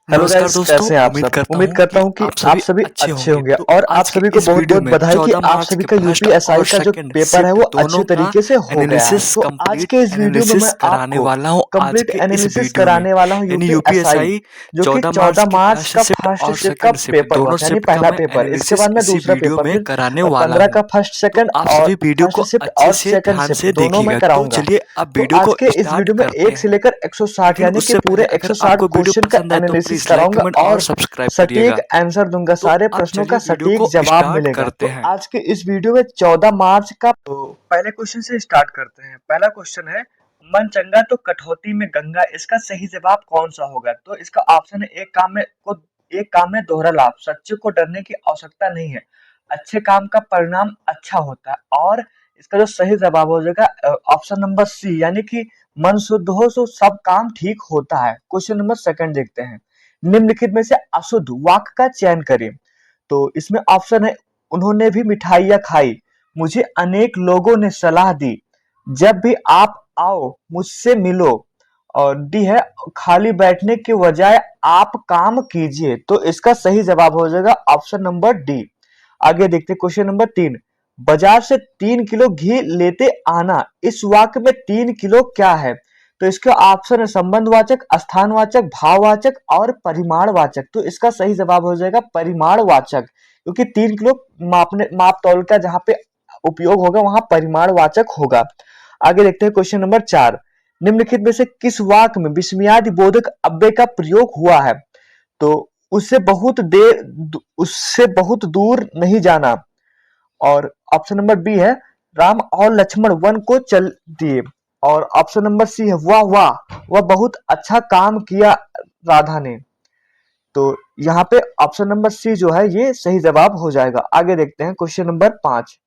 Hello नमस्कार guys, दोस्तों, कैसे हैं आप उम्मीद सब। करता उम्मीद हूँ करता कि हूँ कि आप आप सभी सभी अच्छे अच्छे होंगे। होंगे तो और आप आज के सभी को इस बहुत वीडियो बहुत में बधाई कि 14 आप मार्च सभी के का फर्स्ट यूपीएसआई और का जो सेकंड पेपर है वो शिफ्ट दोनों अच्छे का तरीके से हो गया है। एनालिसिस तो आज कंप्लीट के इस वीडियो में एनालिसिस मैं कराने आपको वाला हूँ आज कंप्लीट के इस एनालिसिस वीडियो में। कराने वाला हूँ यानी यूपीएसआई, यूपीएसआई जो कि 14 मार्च 14 की मार्च फर्स्ट का शिफ्ट फर्स्ट और शिफ्ट का सेकंड शिफ्ट पेपर हुआ दोनों था, यानी शिफ्ट का पहला मैं पेपर। इसके एनालिसिस बाद में इसी दूसरा वीडियो पेपर, में फिर कराने और वाला 15 हूँ। का फर्स्ट तो सेकंड आप और सभी वीडियो को फर्स्ट शिफ्ट अच्छे और से सेकंड ध्यान शिफ्ट से दोनों मैं देखिएगा। तो कराऊंगा। चलिए अब तो वीडियो आज को के इस स्टार्ट वीडियो में करते 1 से हैं। लेकर 160 लेकिन यानी कि उससे पूरे पहले अगर 160 आपको वीडियो क्वेश्चन का पसंद आए तो एनालिसिस प्लीज लाइक कराऊंगा कमेंट और और सब्सक्राइब सटीक करिएगा। आंसर दूंगा, तो सारे अब प्रश्नों का चलिए वीडियो सटीक को जवाब स्टार्ट मिलेगा। करते तो हैं। आज के इस वीडियो में 14 मार्च का, तो पहले क्वेश्चन से स्टार्ट करते हैं। पहला क्वेश्चन है, मन चंगा तो कटौती में गंगा, इसका सही जवाब कौन सा होगा? तो इसका ऑप्शन है, एक काम में दोहरा लाभ, सच्चे को डरने की आवश्यकता नहीं है, अच्छे काम का परिणाम अच्छा होता है। और इसका जो सही जवाब हो जाएगा ऑप्शन नंबर सी, यानी कि मन शुद्ध हो तो सब काम ठीक होता है। क्वेश्चन नंबर सेकंड देखते हैं, निम्नलिखित में से अशुद्ध वाक्य का चयन करें। तो इसमें ऑप्शन है, उन्होंने भी मिठाइयाँ खाई, मुझे अनेक लोगों ने सलाह दी, जब भी आप आओ मुझसे मिलो, और डी है, खाली बैठने के बजाय आप काम कीजिए। तो इसका सही जवाब हो जाएगा ऑप्शन नंबर डी। आगे देखते हैं क्वेश्चन नंबर 3, बाजार से 3 किलो घी लेते आना, इस वाक्य में 3 किलो क्या है? तो इसके ऑप्शन है, संबंधवाचक, स्थानवाचक, भाववाचक और परिमाणवाचक। तो इसका सही जवाब हो जाएगा परिमाणवाचक, क्योंकि 3 किलो मापने माप तौल का जहां पे उपयोग होगा वहां परिमाणवाचक होगा। आगे देखते हैं क्वेश्चन नंबर 4, निम्नलिखित में से किस वाक्य में विस्मयादि बोधक अव्यय का प्रयोग हुआ है? तो उससे बहुत दूर नहीं जाना, और ऑप्शन नंबर बी है, राम और लक्ष्मण वन को चल दिए, और ऑप्शन नंबर सी है, वाह वाह वह बहुत अच्छा काम किया राधा ने। तो यहाँ पे ऑप्शन नंबर सी जो है ये सही जवाब हो जाएगा। आगे देखते हैं क्वेश्चन नंबर 5,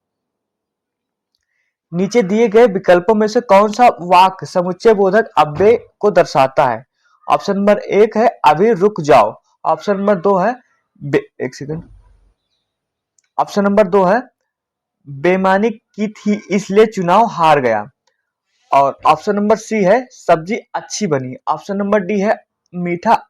नीचे दिए गए विकल्पों में से कौन सा वाक्य समुच्चय बोधक अव्यय को दर्शाता है? ऑप्शन नंबर 1 है, अभी रुक जाओ। ऑप्शन नंबर 2 है, एक सेकंड, ऑप्शन नंबर 2 है, बेईमानी की थी इसलिए चुनाव हार गया, और ऑप्शन नंबर सी है, सब्जी अच्छी बनी। ऑप्शन नंबर डी है, मीठा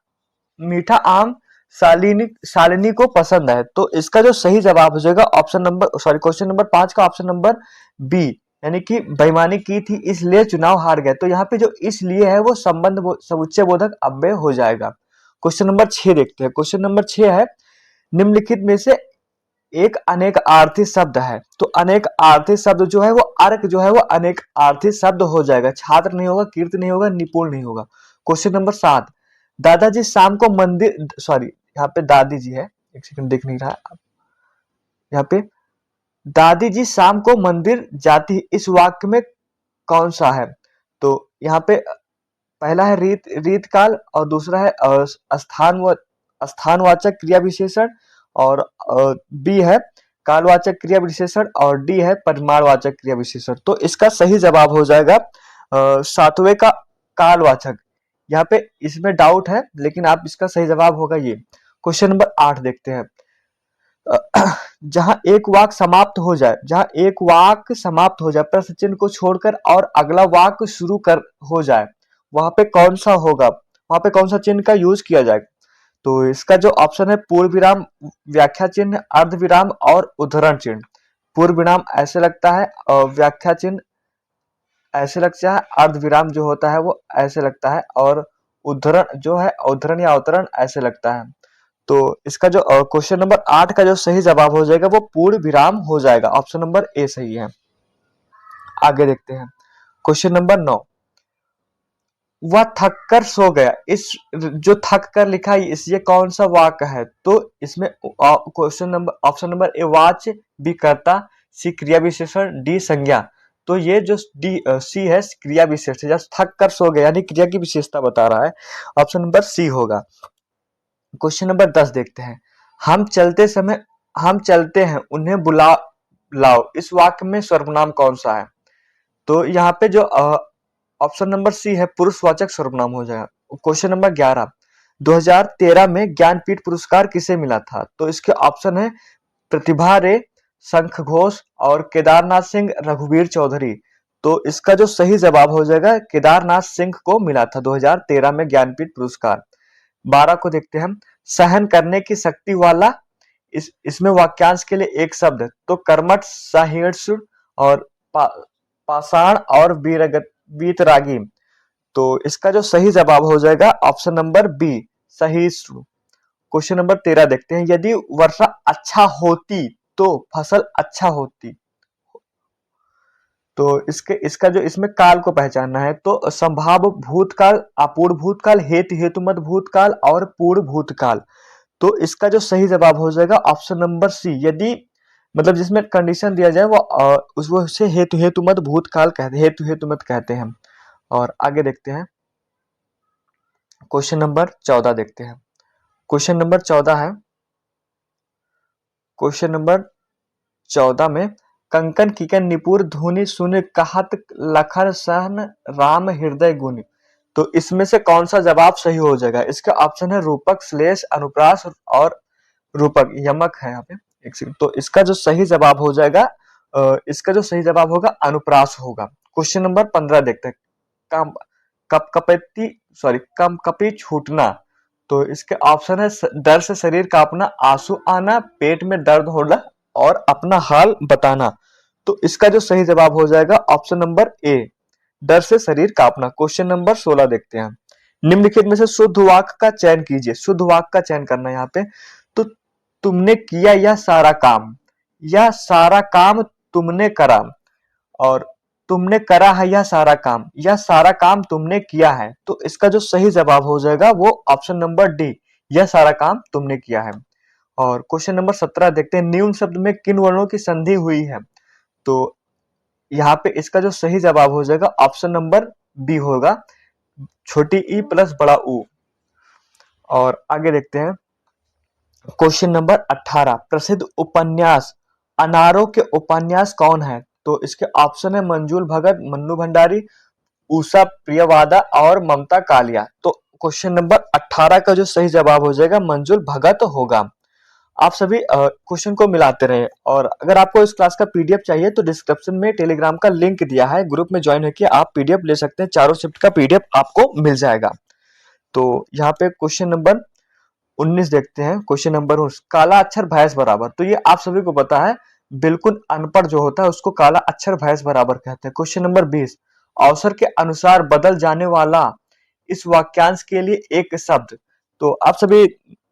मीठा आम शालिनी को पसंद है। तो इसका जो सही जवाब हो जाएगा option number sorry question number 5 का ऑप्शन नंबर बी, यानी कि बेईमानी की थी इसलिए चुनाव हार गए। तो यहाँ पे जो इसलिए है वो समुच्चय बोधक अव्यय हो जाएगा। क्वेश्चन नंबर 6 देखते हैं। क्वेश्चन नंबर 6 है, निम्नलिखित में से एक अनेक आर्थी शब्द है। तो अनेक आर्थी शब्द जो है वो अर्क जो है वो अनेक आर्थी शब्द हो जाएगा, छात्र नहीं होगा, कीर्त नहीं होगा, निपुण नहीं होगा। क्वेश्चन नंबर 7, दादाजी शाम को मंदिर, सॉरी यहाँ पे दादी जी है, एक सेकंड देख नहीं रहा, यहाँ पे दादी जी शाम को मंदिर जाती है, इस वाक्य में कौन सा है? तो यहाँ पे पहला है रीत काल, और दूसरा है स्थानवाचक क्रिया विशेषण, और बी है कालवाचक क्रिया विशेषण, और डी है परिमाणवाचक क्रिया विशेषण। तो इसका सही जवाब हो जाएगा सातवें का कालवाचक। यहाँ पे इसमें डाउट है, लेकिन आप इसका सही जवाब होगा ये। क्वेश्चन नंबर 8 देखते हैं, जहां एक वाक्य समाप्त हो जाए प्रश्न चिन्ह को छोड़कर और अगला वाक्य शुरू कर हो जाए, वहां पे कौन सा होगा, वहां पे कौन सा चिन्ह का यूज किया जाएगा? तो इसका जो ऑप्शन है, पूर्ण विराम, व्याख्या चिन्ह, अर्ध विराम और उद्धरण चिन्ह। पूर्ण विराम ऐसे लगता है, और व्याख्या चिन्ह ऐसे लगता है, अर्ध विराम जो होता है वो ऐसे लगता है, और उद्धरण जो है, उद्धरण या अवतरण ऐसे लगता है। तो इसका जो क्वेश्चन नंबर 8 का जो सही जवाब हो जाएगा वो पूर्ण विराम हो जाएगा, ऑप्शन नंबर ए सही है। आगे देखते हैं क्वेश्चन नंबर 9, वह थक कर सो गया, इस जो थक कर लिखा है इस ये कौन सा वाक्य है? तो इसमें क्वेश्चन नंबर ऑप्शन नंबर ए वाच्य, बी कर्ता, सी क्रिया विशेषण, डी संज्ञा। तो ये जो डी सी है क्रिया विशेषण, जब थक कर सो गया यानी क्रिया की विशेषता बता रहा है, ऑप्शन नंबर सी होगा। क्वेश्चन नंबर 10 देखते हैं, हम चलते हैं उन्हें बुला लाओ, इस वाक्य में सर्वनाम कौन सा है? तो यहाँ पे जो ऑप्शन नंबर सी है पुरुषवाचक सर्वनाम हो जाएगा। क्वेश्चन नंबर 11, 2013 में ज्ञानपीठ पुरस्कार किसे मिला था? तो इसके ऑप्शन है, प्रतिभा रे, शंख घोष और केदारनाथ सिंह, रघुवीर चौधरी। तो इसका जो सही जवाब हो जाएगा, केदारनाथ सिंह को मिला था 2013 में ज्ञानपीठ पुरस्कार। 12 को देखते हैं हम, सहन करने की शक्ति वाला, इसमें वाक्यांश के लिए एक शब्द है, तो कर्मठ, सहिष्णु और पाषाण और वीतरागी। तो इसका जो सही जवाब हो जाएगा ऑप्शन नंबर बी, सहिष्णु। क्वेश्चन नंबर 13 देखते हैं, यदि वर्षा अच्छा होती तो फसल अच्छा होती। तो इसका जो इसमें काल को पहचानना है, तो संभाव्य भूतकाल, अपूर्व भूतकाल, हेतुमत भूतकाल और पूर्व भूतकाल। तो इसका जो सही जवाब हो जाएगा ऑप्शन नंबर सी, यदि मतलब जिसमें कंडीशन दिया जाए वो उसको से हेतुमत भूतकाल कहते, हेतुमत कहते हैं। और आगे देखते हैं, क्वेश्चन नंबर 14 देखते हैं। क्वेश्चन नंबर 14 है, क्वेश्चन नंबर 14 में, कंकन किकन निपुर धुनि सुन कहत लखन सहन राम हृदय गुनि। तो इसमें से कौन सा जवाब सही हो जाएगा? इसका ऑप्शन है रूपक, श्लेष, अनुप्रास और रूपक, यमक है यहाँ पे। एक सेकंड, तो इसका जो सही जवाब हो जाएगा, इसका जो सही जवाब होगा अनुप्रास होगा। क्वेश्चन नंबर 15 देखते हैं, कम कप कपैती सॉरी कम कपी छूटना। तो इसके ऑप्शन है डर से शरीर कांपना, आंसू आना, पेट में दर्द होना और अपना हाल बताना। तो इसका जो सही जवाब हो जाएगा ऑप्शन नंबर ए, डर से शरीर कांपना। क्वेश्चन नंबर 16 देखते हैं, निम्नलिखित में से शुद्ध वाक्य का चयन कीजिए। शुद्ध वाक्य का चयन करना है यहाँ पे। तो तुमने किया यह सारा काम, यह सारा काम तुमने करा, और तुमने करा है यह सारा काम, यह सारा काम तुमने किया है। तो इसका जो सही जवाब हो जाएगा वो ऑप्शन नंबर डी, यह सारा काम तुमने किया है। और क्वेश्चन नंबर 17 देखते हैं, निम्न शब्द में किन वर्णों की संधि हुई है? तो यहाँ पे इसका जो सही जवाब हो जाएगा ऑप्शन नंबर बी होगा, छोटी ई प्लस बड़ा ऊ। और आगे देखते हैं, क्वेश्चन नंबर 18, प्रसिद्ध उपन्यास अनारों के उपन्यास कौन है? तो इसके ऑप्शन है मंजूल भगत, मन्नू भंडारी, उषा प्रियवादा और ममता कालिया। तो क्वेश्चन नंबर 18 का जो सही जवाब हो जाएगा मंजूल भगत होगा। आप सभी क्वेश्चन को मिलाते रहे, और अगर आपको इस क्लास का पीडीएफ चाहिए तो डिस्क्रिप्शन में टेलीग्राम का लिंक दिया है, ग्रुप में ज्वाइन होकर आप पीडीएफ ले सकते हैं, चारों शिफ्ट का पीडीएफ आपको मिल जाएगा। तो यहाँ पे क्वेश्चन नंबर 19 देखते हैं, क्वेश्चन नंबर 19, काला अक्षर भैंस बराबर। तो ये आप सभी को पता है, बिल्कुल अनपढ़ जो होता है उसको काला अक्षर भैंस बराबर कहते हैं। क्वेश्चन नंबर 20, अवसर के अनुसार बदल जाने वाला इस वाक्यांश के लिए एक शब्द। तो आप सभी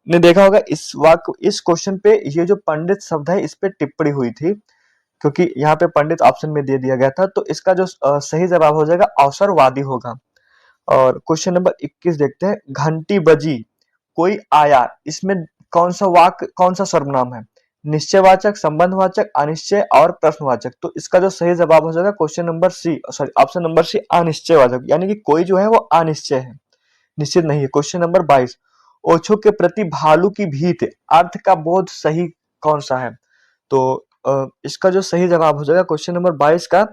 ने देखा होगा इस क्वेश्चन पे ये जो पंडित शब्द है इस पे टिप्पणी हुई थी, क्योंकि यहाँ पे पंडित ऑप्शन में दे दिया गया था। तो इसका जो सही जवाब हो जाएगा अवसरवादी होगा। और क्वेश्चन नंबर 21 देखते हैं, घंटी बजी कोई आया, इसमें कौन सा वाक्य, कौन सा सर्वनाम है? निश्चयवाचक, संबंधवाचक, अनिश्चय और प्रश्नवाचक। तो इसका जो सही जवाब हो जाएगा question number C, sorry option number C, अनिश्चयवाचक, यानी कि कोई जो है वो अनिश्चय है, निश्चित नहीं है। क्वेश्चन नंबर 22, ओछो के प्रति भालू की भीत, अर्थ का बोध सही कौन सा है? तो इसका जो सही जवाब हो जाएगा क्वेश्चन नंबर 22 का,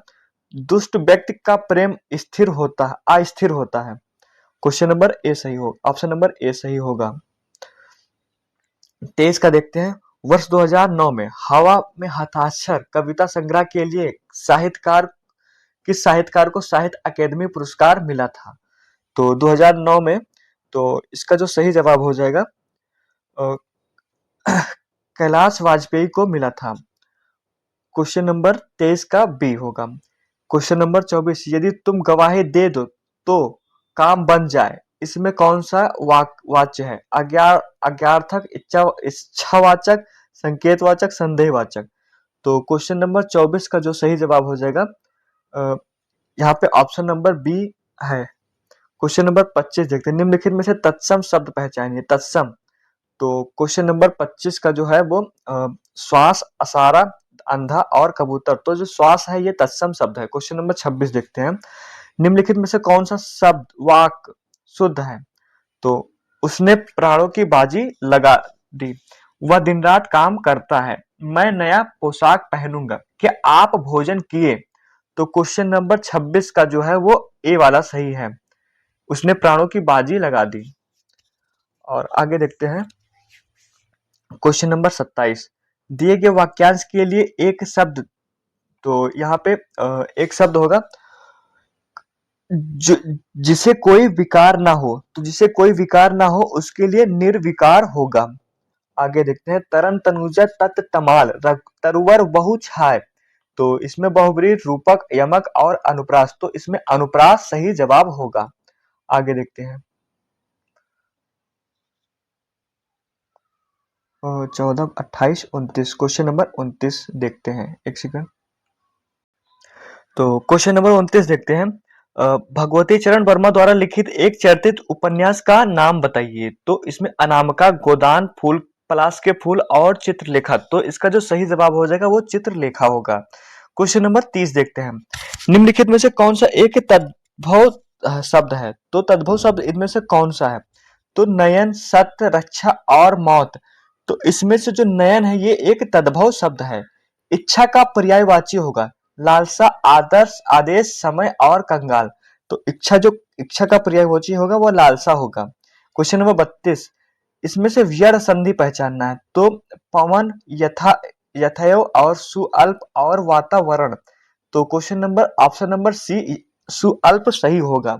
दुष्ट व्यक्ति का प्रेम स्थिर होता है, अस्थिर होता है। क्वेश्चन नंबर ए सही हो, ऑप्शन नंबर ए सही होगा। 23 का देखते हैं, वर्ष 2009 में हवा में हस्ताक्षर कविता संग्रह के लिए किस साहित्यकार को साहित्य अकेदमी पुरस्कार मिला था? तो 2009 में, तो इसका जो सही जवाब हो जाएगा कैलाश वाजपेयी को मिला था। क्वेश्चन नंबर 23 का बी होगा। क्वेश्चन नंबर 24, यदि तुम गवाही दे दो तो काम बन जाए, इसमें कौन सा वाच्य है? अज्ञार्थक, इच्छावाचक, संकेतवाचक, संदेहवाचक। तो क्वेश्चन नंबर 24 का जो सही जवाब हो जाएगा यहाँ पे ऑप्शन नंबर बी है। क्वेश्चन नंबर 25 देखते हैं, निम्नलिखित में से तत्सम शब्द पहचानिए। तत्सम, तो क्वेश्चन नंबर 25 का जो है वो श्वास, असारा, अंधा और कबूतर। तो जो श्वास है ये तत्सम शब्द है। क्वेश्चन नंबर 26 देखते हैं, निम्नलिखित में से कौन सा शब्द वाक्य शुद्ध है? तो उसने प्राणों की बाजी लगा दी, वह दिन रात काम करता है, मैं नया पोशाक पहनूंगा, क्या आप भोजन किए? तो क्वेश्चन नंबर 26 का जो है वो ए वाला सही है, उसने प्राणों की बाजी लगा दी। और आगे देखते हैं, क्वेश्चन नंबर 27, दिए गए वाक्यांश के लिए एक शब्द। तो यहाँ पे एक शब्द होगा जो जिसे कोई विकार ना हो, तो जिसे कोई विकार ना हो उसके लिए निर्विकार होगा। आगे देखते हैं, तरन तनुजा तत तमाल तरुवर बहु छाय। तो इसमें बहुब्रीहि, रूपक, यमक और अनुप्रास, तो इसमें अनुप्रास सही जवाब होगा। आगे देखते हैं, 14, 28, 29, क्वेश्चन नंबर 29 देखते हैं, एक सेकंड। तो क्वेश्चन नंबर 29 देखते हैं, भगवती चरण वर्मा द्वारा लिखित एक चर्चित उपन्यास का नाम बताइए। तो इसमें अनामिका, गोदान, फूल, पलाश के फूल और चित्रलेखा, तो इसका जो सही जवाब हो जाएगा वो चित्रलेखा होगा। क्वेश्चन नंबर 30 देखते हैं, निम्नलिखित में से कौन सा एक तद्भव शब्द है। तो तद्भव शब्द इनमें से कौन सा है। तो नयन, सत्य, रक्षा और मौत, तो इसमें से जो नयन है ये एक तद्भव शब्द है। इच्छा का पर्यायवाची होगा लालसा, आदर्श, आदेश, समय और कंगाल, तो इच्छा का पर्यायवाची होगा वो लालसा होगा। क्वेश्चन नंबर 32, इसमें से व्यर्थ संधि पहचानना है। तो पवन, यथा, यथैव और सुअल्प और वातावरण, तो question number option number C सुअल्प सही होगा।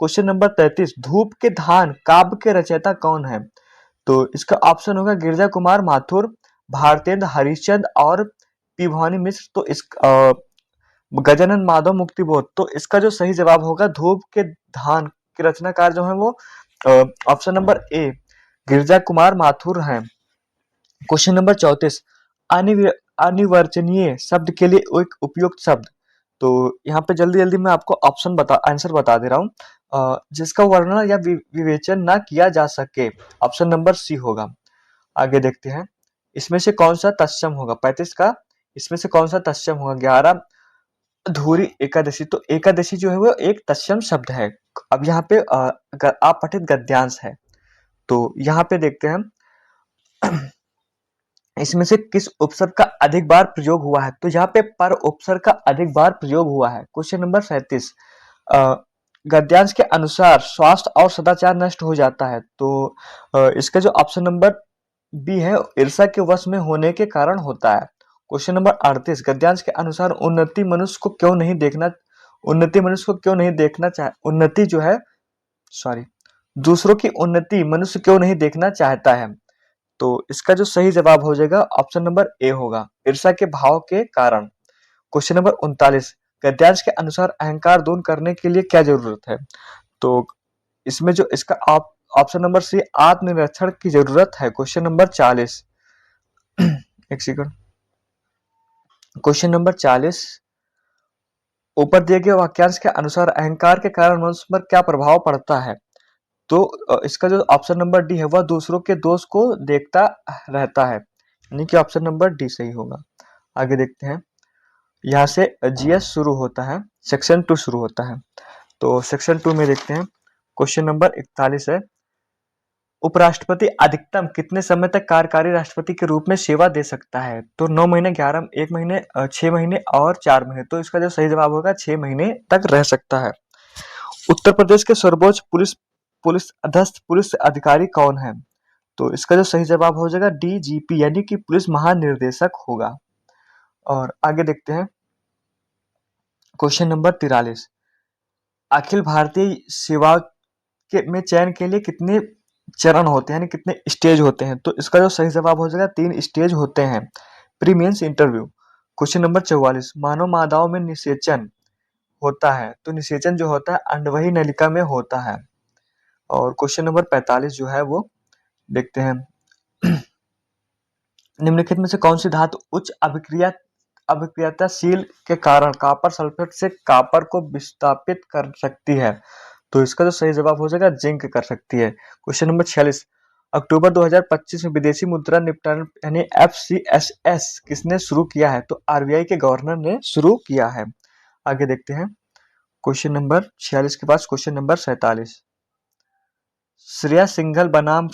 क्वेश्चन नंबर 33, धूप के धान काव्य के रचयिता कौन है। तो इसका ऑप्शन होगा गिरजा कुमार माथुर, भारतेंद्र हरिश्चंद्र और पी भवानी मिश्र। तो इस गजानन माधव मुक्तिबोध, तो इसका जो सही जवाब होगा धूप के धान के रचनाकार जो है वो ऑप्शन नंबर ए गिरजा कुमार माथुर हैं। क्वेश्चन नंबर 34, अनिवर्चनीय शब्द के लिए एक उपयुक्त शब्द। तो यहाँ पे जल्दी जल्दी मैं आपको आंसर बता दे रहा हूँ। जिसका वर्णन या विवेचन ना किया जा सके, ऑप्शन नंबर सी होगा। आगे देखते हैं, इसमें से कौन सा तत्सम होगा। 35 का इसमें से कौन सा तत्सम होगा। 11, धूरी एकादशी, तो एकादशी जो है वो एक तत्सम शब्द है। अब यहाँ पे अपठित गद्यांश है, तो यहाँ पे देखते हैं इसमें से किस उपसर्ग का अधिक बार प्रयोग हुआ है। तो यहाँ पे पर उपसर्ग का अधिक बार प्रयोग हुआ है। क्वेश्चन नंबर 37, गद्यांश के अनुसार स्वास्थ्य और सदाचार नष्ट हो जाता है। तो इसका जो ऑप्शन नंबर बी है ईर्ष्या के वश में होने के कारण होता है। क्वेश्चन नंबर 38, गद्यांश के अनुसार उन्नति मनुष्य को क्यों नहीं देखना चाह उन्नति जो है सॉरी दूसरों की उन्नति मनुष्य क्यों नहीं देखना चाहता है। तो इसका जो सही जवाब हो जाएगा ऑप्शन नंबर ए होगा, ईर्ष्या के भाव के कारण। क्वेश्चन नंबर 39, गद्यांश के अनुसार अहंकार दूर करने के लिए क्या जरूरत है। तो इसमें जो इसका ऑप्शन नंबर सी आत्मनिरीक्षण की जरूरत है। क्वेश्चन नंबर 40 एक सेकंड, क्वेश्चन नंबर 40, ऊपर दिए गए वाक्यांश के अनुसार अहंकार के कारण मनुष्य पर क्या प्रभाव पड़ता है। तो इसका जो ऑप्शन नंबर डी है वह दूसरों के दोष को देखता रहता है, यानी कि ऑप्शन नंबर डी सही होगा। आगे देखते हैं, यहाँ से जीएस शुरू होता है, सेक्शन 2 शुरू होता है। तो सेक्शन 2 में देखते हैं, क्वेश्चन नंबर 41 है, उपराष्ट्रपति अधिकतम कितने समय तक कार्यकारी राष्ट्रपति के रूप में सेवा दे सकता है। तो 9 महीने, 11, 1 महीने, 6 महीने और 4 महीने, तो इसका जो सही जवाब होगा 6 महीने तक रह सकता है। उत्तर प्रदेश के सर्वोच्च पुलिस अधीक्षक पुलिस अधिकारी कौन है। तो इसका जो सही जवाब हो जाएगा डीजीपी, यानी कि पुलिस महानिर्देशक होगा। और आगे देखते हैं, क्वेश्चन नंबर 43, अखिल भारतीय सेवा के में चयन के लिए कितने चरण होते हैं, यानी कितने स्टेज होते हैं। तो इसका जो सही जवाब हो जाएगा 3 स्टेज होते हैं। Pre mains interview. Question number 44, मानव मादाओं में निषेचन होता है। तो निषेचन जो होता है अंडवही नलिका में होता है। और क्वेश्चन नंबर 45 जो है वो देखते हैं, निम्नलिखित में से कौन सी धातु उच्च अभिक्रियाशील के कारण कॉपर सल्फेट से कॉपर को विस्थापित कर सकती है। तो इसका जो सही जवाब हो जाएगा जिंक कर सकती है। क्वेश्चन नंबर 46, अक्टूबर 2025 में विदेशी मुद्रा निपटान यानी एफसीएसएस किसने शुरू किया है। तो आरबीआई के गवर्नर ने शुरू किया है। आगे देखते हैं, क्वेश्चन नंबर 46 के पास क्वेश्चन नंबर 47, श्रेया सिंघल बनाम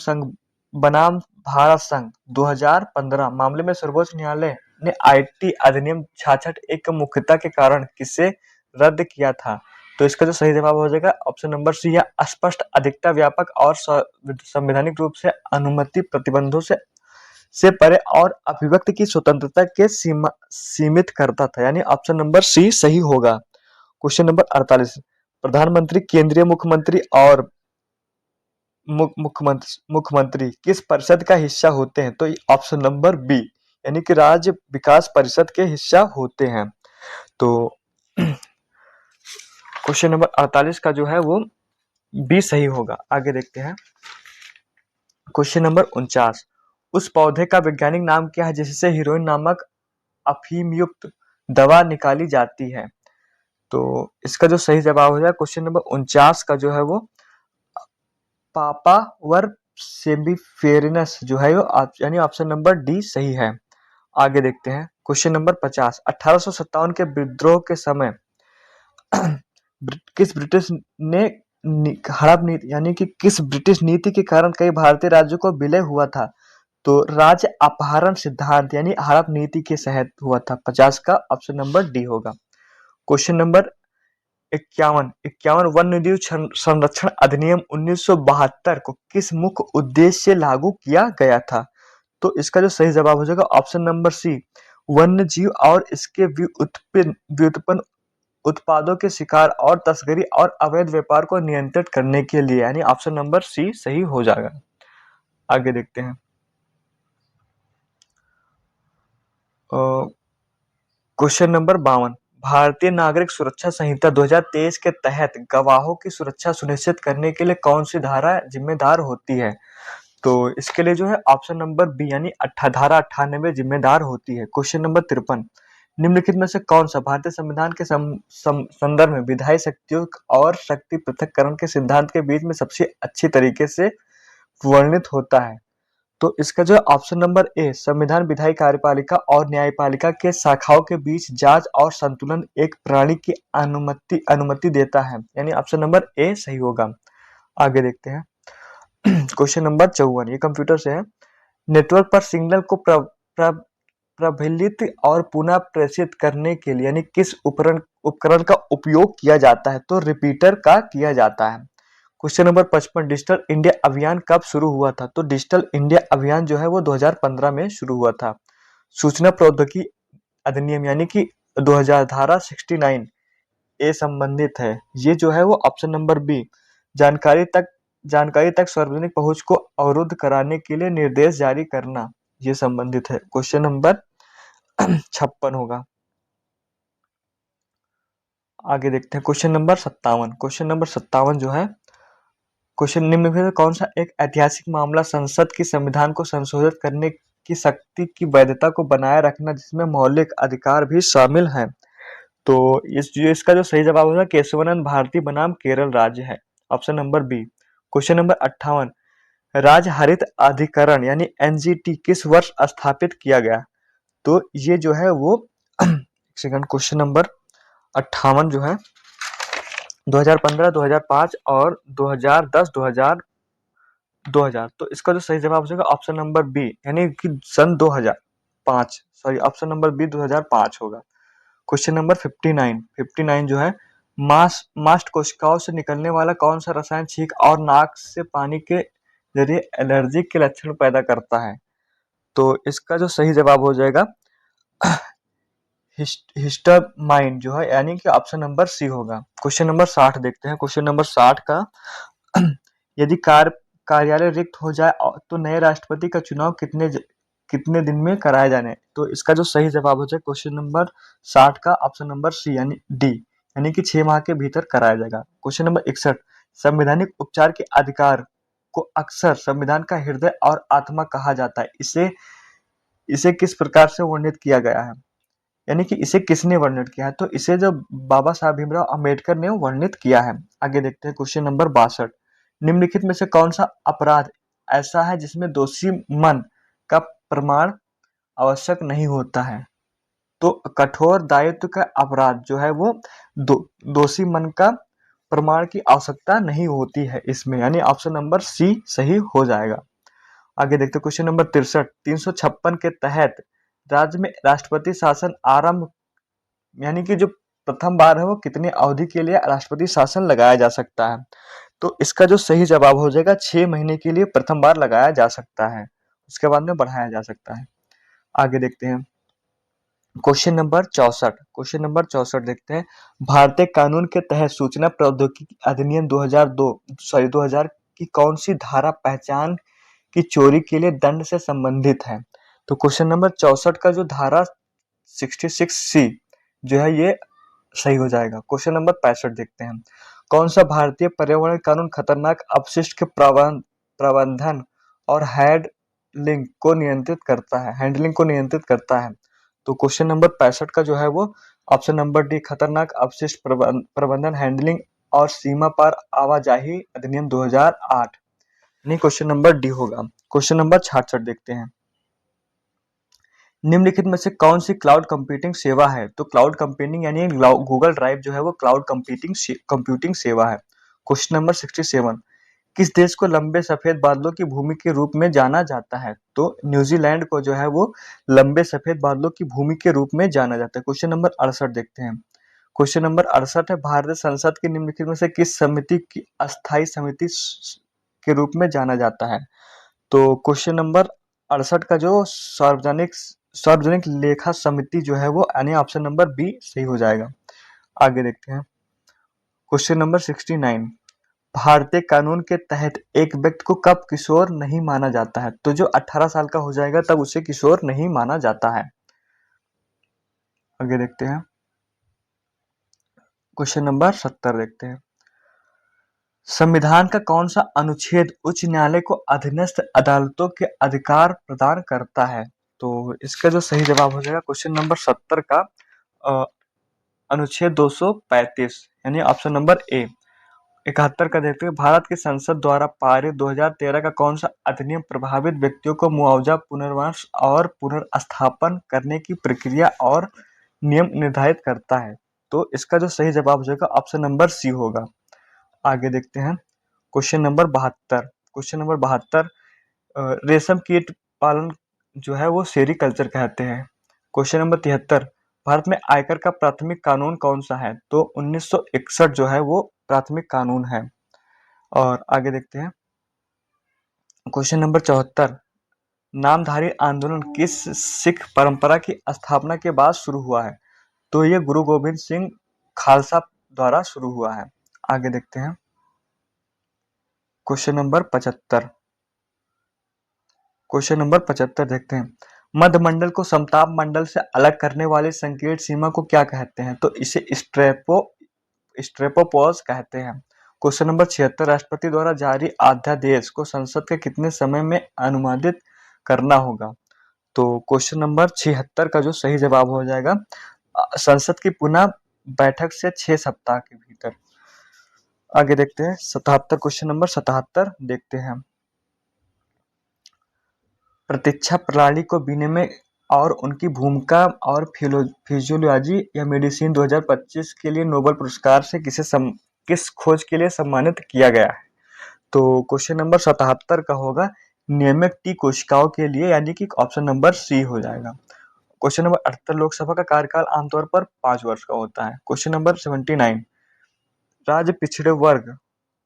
भारत संघ 2015 मामले में सर्वोच्च न्यायालय ने आईटी अधिनियम 66 एक मुख्यता के कारण किसे रद्द किया था। तो इसका जो सही जवाब हो जाएगा ऑप्शन नंबर सी या अस्पष्ट अधिकता व्यापक और संवैधानिक रूप से अनुमति प्रतिबंधों से परे और अभिव्यक्ति की स्वतंत्रता के सीमित करता था, यानी ऑप्शन नंबर सी सही होगा। क्वेश्चन नंबर 48, प्रधानमंत्री, केंद्रीय मुख्यमंत्री और मुख्यमंत्री किस परिषद का हिस्सा होते हैं? तो ऑप्शन नंबर बी, यानी कि राज्य विकास परिषद के हिस्सा होते हैं। तो क्वेश्चन नंबर 48 का जो है वो बी सही होगा। आगे देखते हैं क्वेश्चन नंबर 49, उस पौधे का वैज्ञानिक नाम क्या है जिससे हीरोइन नामक अफीम युक्त दवा निकाली जाती है? तो इसका जो सही जवाब हो जाए क्वेश्चन नंबर 49 का जो है वो पापावर सेम्बिफेरेनस जो है वो यानी ऑप्शन नंबर डी सही है। आगे देखते हैं क्वेश्चन नंबर 50, 1857 के विद्रोह के समय किस ब्रिटिश ने हड़प नीति यानी कि किस ब्रिटिश नीति के कारण कई भारतीय राज्यों को विलय हुआ था? तो राज्य अपहरण सिद्धांत यानी हड़प नीति के तहत हुआ था। 50 का ऑप्शन नंबर डी होगा। क्वेश्चन नंबर 51 वन्यजीव संरक्षण अधिनियम 1972 को किस मुख्य उद्देश्य से लागू किया गया था? तो इसका जो सही जवाब हो जाएगा ऑप्शन नंबर सी, वन्य जीव और इसके व्युत्पन्न उत्पादों के शिकार और तस्करी और अवैध व्यापार को नियंत्रित करने के लिए, यानी ऑप्शन नंबर सी सही हो जाएगा। आगे देखते हैं क्वेश्चन नंबर 52, भारतीय नागरिक सुरक्षा संहिता 2023 के तहत गवाहों की सुरक्षा सुनिश्चित करने के लिए कौन सी धारा जिम्मेदार होती है? तो इसके लिए जो है ऑप्शन नंबर बी यानी धारा 98 जिम्मेदार होती है। क्वेश्चन नंबर 53, निम्नलिखित में से कौन सा भारतीय संविधान के संदर्भ में विधायी शक्तियों और शक्ति पृथक्करण के सिद्धांत के बीच में सबसे अच्छी तरीके से वर्णित होता है? तो इसका जो ऑप्शन नंबर ए, संविधान विधायी कार्यपालिका और न्यायपालिका के शाखाओं के बीच जांच और संतुलन एक प्रणाली की अनुमति देता है, यानी ऑप्शन नंबर ए सही होगा। आगे देखते हैं क्वेश्चन नंबर 54, ये कंप्यूटर से है। नेटवर्क पर सिग्नल को प्रबलित और पुनः प्रेषित करने के लिए यानी किस उपकरण का उपयोग किया जाता है? तो रिपीटर का किया जाता है। क्वेश्चन नंबर 55, डिजिटल इंडिया अभियान कब शुरू हुआ था? तो डिजिटल इंडिया अभियान जो है वो 2015 में शुरू हुआ था। सूचना प्रौद्योगिकी अधिनियम यानी कि 2000 धारा 69 ए संबंधित है। ये जो है वो ऑप्शन नंबर बी, जानकारी तक सार्वजनिक पहुंच को अवरुद्ध कराने के लिए निर्देश जारी करना, ये संबंधित है। क्वेश्चन नंबर 56 होगा। आगे देखते हैं क्वेश्चन नंबर 57। क्वेश्चन नंबर 57 जो है क्वेश्चन निम्नलिखित में कौन सा एक ऐतिहासिक मामला संसद की संविधान को संशोधित करने की शक्ति की वैधता को बनाए रखना जिसमें मौलिक अधिकार भी शामिल हैं? तो इसका जो सही जवाब होगा केशवानंद भारती बनाम केरल राज्य है, option number B. Question number 58, राज्य हरित अधिकरण यानी एनजीटी किस वर्ष स्थापित किया गया? तो ये जो है वो सेकंड क्वेश्चन नंबर 58 जो है 2015, 2005 और 2010, 2000। तो इसका जो सही जवाब होगा ऑप्शन नंबर बी यानी कि सन 2005, सॉरी ऑप्शन नंबर बी 2005 होगा। क्वेश्चन नंबर 59 जो है मास्ट कोशिकाओं से निकलने वाला कौन सा रसायन छींक और नाक से पानी के जरिए एलर्जी के लक्षण पैदा करता है? तो इसका जो सही जवाब हो जाएगा हिस्टामाइन जो है, यानी कि ऑप्शन नंबर सी होगा। क्वेश्चन नंबर 60 देखते हैं। क्वेश्चन नंबर 60 का यदि कार्यालय रिक्त हो जाए तो नए राष्ट्रपति का चुनाव कितने दिन में कराया जाने? तो इसका जो सही जवाब हो जाए क्वेश्चन नंबर 60 का ऑप्शन नंबर सी यानी डी, यानी कि 6 माह के भीतर कराया जाएगा। क्वेश्चन नंबर 61, संवैधानिक उपचार के अधिकार को अक्सर संविधान का हृदय और आत्मा कहा जाता है, इसे किस प्रकार से वर्णित किया गया है? यानी कि इसे किसने वर्णित किया है? तो इसे जो बाबा साहब भीमराव अंबेडकर ने वर्णित किया है। आगे देखते हैं क्वेश्चन नंबर 62, निम्नलिखित में से कौन सा अपराध ऐसा है जिसमें दोषी मन का प्रमाण आवश्यक नहीं होता है? तो कठोर दायित्व का अपराध जो है वो दोषी मन का प्रमाण की आवश्यकता नहीं होती है इसमें, यानी ऑप्शन नंबर सी सही हो जाएगा। आगे देखते हैं क्वेश्चन नंबर 63, 356 के तहत राज्य में राष्ट्रपति शासन आरंभ यानी कि जो प्रथम बार है वो कितनी अवधि के लिए राष्ट्रपति शासन लगाया जा सकता है? तो इसका जो सही जवाब हो जाएगा 6 महीने के लिए प्रथम बार लगाया जा सकता है, उसके बाद में बढ़ाया जा सकता है। आगे देखते हैं क्वेश्चन नंबर 64 देखते हैं। भारतीय कानून के तहत सूचना प्रौद्योगिकी अधिनियम 2000 की कौन सी धारा पहचान की चोरी के लिए दंड से संबंधित है? तो क्वेश्चन नंबर 64 का जो धारा 66C जो है ये सही हो जाएगा। क्वेश्चन नंबर 65 देखते हैं। कौन सा भारतीय पर्यावरण कानून खतरनाक अपशिष्ट के प्रबंधन और हैंडलिंग को नियंत्रित करता है? तो क्वेश्चन नंबर 65 का जो है वो ऑप्शन नंबर डी, खतरनाक अपशिष्ट प्रबंधन, हैंडलिंग और सीमा पार आवाजाही अधिनियम 2008, नहीं क्वेश्चन नंबर डी होगा। क्वेश्चन नंबर 66 देखते हैं। निम्नलिखित में से कौन सी क्लाउड कंप्यूटिंग सेवा है? तो क्लाउड कंप्यूटिंग यानी गूगल ड्राइव जो है वो क्लाउड कंप्यूटिंग सेवा है। Question number 67। किस देश को लंबे सफेद बादलों की भूमि के रूप में जाना जाता है? तो न्यूजीलैंड को जो है वो लंबे सफेद बादलों की भूमि के रूप में जाना जाता है। क्वेश्चन नंबर 68 देखते हैं। क्वेश्चन नंबर 68 है, भारतीय संसद की निम्नलिखित में से किस समिति की अस्थायी समिति के रूप में जाना जाता है? तो क्वेश्चन नंबर 68 का जो सार्वजनिक लेखा समिति जो है वो यानी ऑप्शन नंबर बी सही हो जाएगा। आगे देखते हैं। Question number 69। भारतीय कानून के तहत एक व्यक्ति को कब किशोर नहीं माना जाता है? तो जो 18 साल का हो जाएगा तब उसे किशोर नहीं माना जाता है। आगे देखते हैं। क्वेश्चन नंबर 70 देखते हैं। संविधान का कौन सा अनुच्छेद उच्च न्यायालय को अधीनस्थ अदालतों के अधिकार प्रदान करता है? तो इसका जो सही जवाब हो जाएगा क्वेश्चन नंबर 70 का अनुच्छेद 235 यानी ऑप्शन नंबर ए। 71 का देखते हैं। भारत की संसद द्वारा पारित 2013 का कौन सा अधिनियम प्रभावित व्यक्तियों को मुआवजा, पुनर्वास और पुनर्स्थापन करने की प्रक्रिया और नियम निर्धारित करता है? तो इसका जो सही जवाब हो जाएगा ऑप्शन नंबर सी होगा। आगे देखते हैं। Question number 72। रेशम कीट पालन जो है वो सेरीकल्चर कहते हैं। Question number 73। भारत में आयकर का प्राथमिक कानून कौन सा है? तो 1961 जो है वो प्राथमिक कानून है। और आगे देखते हैं। Question number 74। नामधारी आंदोलन किस सिख परंपरा की स्थापना के बाद शुरू हुआ है? तो ये गुरु गोविंद सिंह खालसा द्वारा शुरू हुआ है। आगे देखते हैं। क्वेश्चन नंबर 75 देखते हैं। मध्य मंडल को समताप मंडल से अलग करने वाली संकीर्ण सीमा को क्या कहते हैं? तो इसे स्ट्रेपोपॉज कहते हैं। Question number 76। राष्ट्रपति द्वारा जारी अध्यादेश को संसद के कितने समय में अनुमोदित करना होगा? तो क्वेश्चन नंबर 76 का जो सही जवाब हो जाएगा संसद की पुनः बैठक से 6 सप्ताह के भीतर। आगे देखते हैं। 77। क्वेश्चन नंबर 77 देखते हैं। प्रतीक्षा प्रणाली को विनिमय और उनकी भूमिका और फिजियोलॉजी या मेडिसिन 2025 के लिए नोबेल पुरस्कार से किस खोज के लिए सम्मानित किया गया है? तो क्वेश्चन नंबर 77 का होगा नियमित टी कोशिकाओं के लिए यानी कि ऑप्शन नंबर सी हो जाएगा। Question number 78। लोकसभा का कार्यकाल आमतौर पर 5 वर्ष का होता है। Question number 79। राज्य पिछड़े वर्ग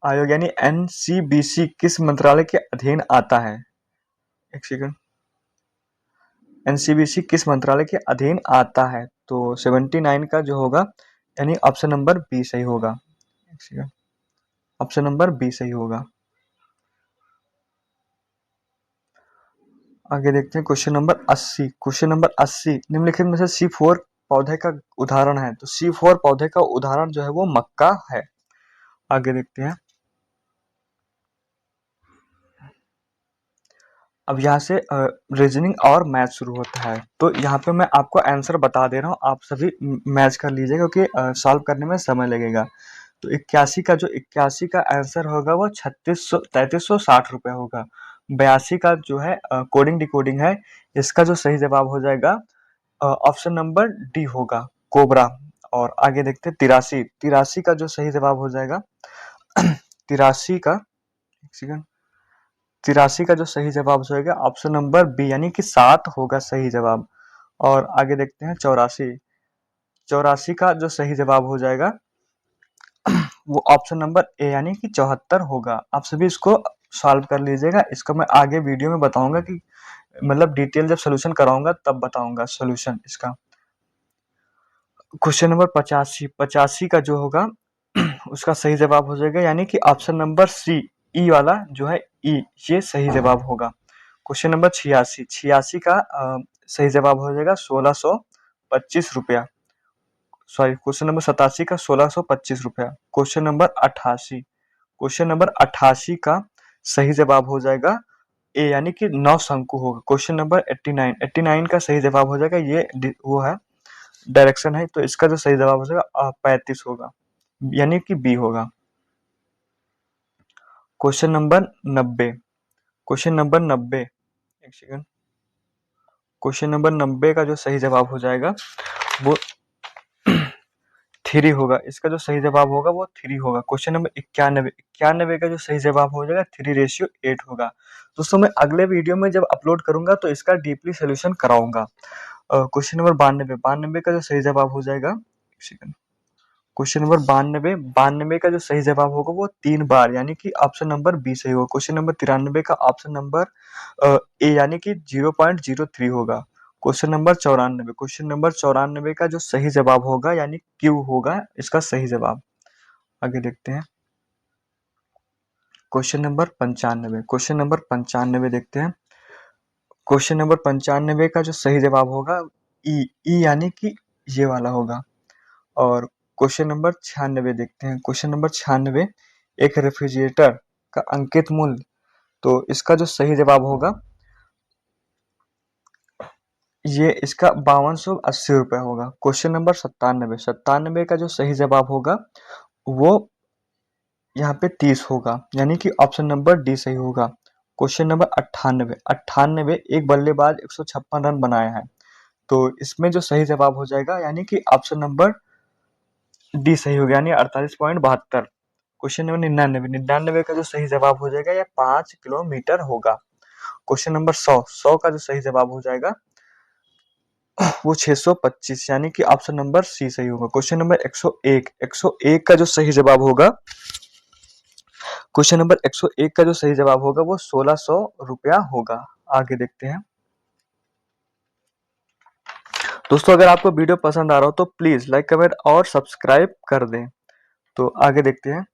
आयोग यानी एनसीबीसी किस मंत्रालय के अधीन आता है? एक सेकंड। एनसीबीसी किस मंत्रालय के अधीन आता है? तो 79 का जो होगा यानी ऑप्शन नंबर बी सही होगा। ऑप्शन नंबर बी सही होगा। आगे देखते हैं। क्वेश्चन नंबर 80 निम्नलिखित में से C4 पौधे का उदाहरण है? तो C4 पौधे का उदाहरण जो है वो मक्का है। आगे देखते हैं। अब यहाँ से रीजनिंग और मैथ शुरू होता है। तो यहाँ पे मैं आपको आंसर बता दे रहा हूँ, आप सभी मैच कर लीजिएगा क्योंकि सॉल्व करने में समय लगेगा। तो 81 का आंसर होगा वो 3360 रुपये होगा। 82 का जो है कोडिंग डिकोडिंग है, इसका जो सही जवाब हो जाएगा ऑप्शन नंबर डी होगा, कोबरा। और आगे देखते हैं। 83 का जो सही जवाब हो जाएगा 83 का 83 का जो सही जवाब हो जाएगा ऑप्शन नंबर बी यानी कि 7 होगा सही जवाब। और आगे देखते हैं। 84 का जो सही जवाब हो जाएगा वो ऑप्शन नंबर ए यानी कि 74 होगा। आप सभी इसको सॉल्व कर लीजिएगा। इसको मैं आगे वीडियो में बताऊंगा कि मतलब डिटेल जब सोल्यूशन कराऊंगा तब बताऊंगा सोल्यूशन इसका। क्वेश्चन नंबर 85, 85 का जो होगा उसका सही जवाब हो जाएगा, यानी कि ऑप्शन नंबर सी, ई वाला जो है, ई, ये सही जवाब होगा। क्वेश्चन नंबर 86, 86 का सही जवाब हो जाएगा 1625 रुपया। सॉरी, क्वेश्चन नंबर 87 का 1625 रुपया। क्वेश्चन नंबर 88, क्वेश्चन नंबर 88 का सही जवाब हो जाएगा ए, यानी कि 9 शंकु होगा। क्वेश्चन नंबर 89, 89 का सही जवाब हो जाएगा, ये वो है, डायरेक्शन है, तो इसका जो सही जवाब हो जाएगा 35 होगा, यानी कि बी होगा। क्वेश्चन नंबर 90, क्वेश्चन नंबर 90, एक सेकंड, क्वेश्चन नंबर 90 का जो सही जवाब हो जाएगा वो 3 होगा। इसका जो सही जवाब होगा वो 3 होगा। क्वेश्चन नंबर 91, 91 का जो सही जवाब हो जाएगा 3:8 होगा। दोस्तों मैं अगले वीडियो में जब अपलोड करूंगा तो इसका डीपली सोल्यूशन कराऊंगा। क्वेश्चन नंबर 92, 92 का जो सही जवाब हो जाएगा, एक सेकंड, क्वेश्चन नंबर 92, 92 का जो सही जवाब होगा वो 3 बार, यानी कि ऑप्शन नंबर बी सही होगा। क्वेश्चन नंबर 93 का ऑप्शन नंबर ए, यानी कि 0.03 होगा। क्वेश्चन नंबर 94, क्वेश्चन नंबर 94 का जो सही जवाब होगा, यानी क्यू होगा इसका सही जवाब। आगे देखते हैं क्वेश्चन नंबर 95, क्वेश्चन नंबर 95 देखते हैं। क्वेश्चन नंबर 95 का जो सही जवाब होगा ई, ई यानी कि ये वाला होगा। और क्वेश्चन नंबर 96 देखते हैं। क्वेश्चन नंबर 96, एक रेफ्रिजरेटर का अंकित मूल्य, तो इसका जो सही जवाब होगा ये इसका 5280 रुपया होगा। क्वेश्चन नंबर 97, 97 का जो सही जवाब होगा वो यहाँ पे 30 होगा, यानी कि ऑप्शन नंबर डी सही होगा। क्वेश्चन नंबर 98, 98, एक बल्लेबाज 156 रन बनाया है, तो इसमें जो सही जवाब हो जाएगा, यानी कि ऑप्शन नंबर डी सही होगा, यानी 48.72। क्वेश्चन नंबर 99, 99 का जो सही जवाब हो जाएगा, यह 5 किलोमीटर होगा। क्वेश्चन नंबर 100, 100 का जो सही जवाब हो जाएगा वो 625, यानी कि ऑप्शन नंबर सी सही होगा। क्वेश्चन नंबर 101, 101 का जो सही जवाब होगा, क्वेश्चन नंबर 101 का जो सही जवाब होगा वो 1600 रुपया होगा। आगे देखते हैं दोस्तों, अगर आपको वीडियो पसंद आ रहा हो तो प्लीज लाइक, कमेंट और सब्सक्राइब कर दें। तो आगे देखते हैं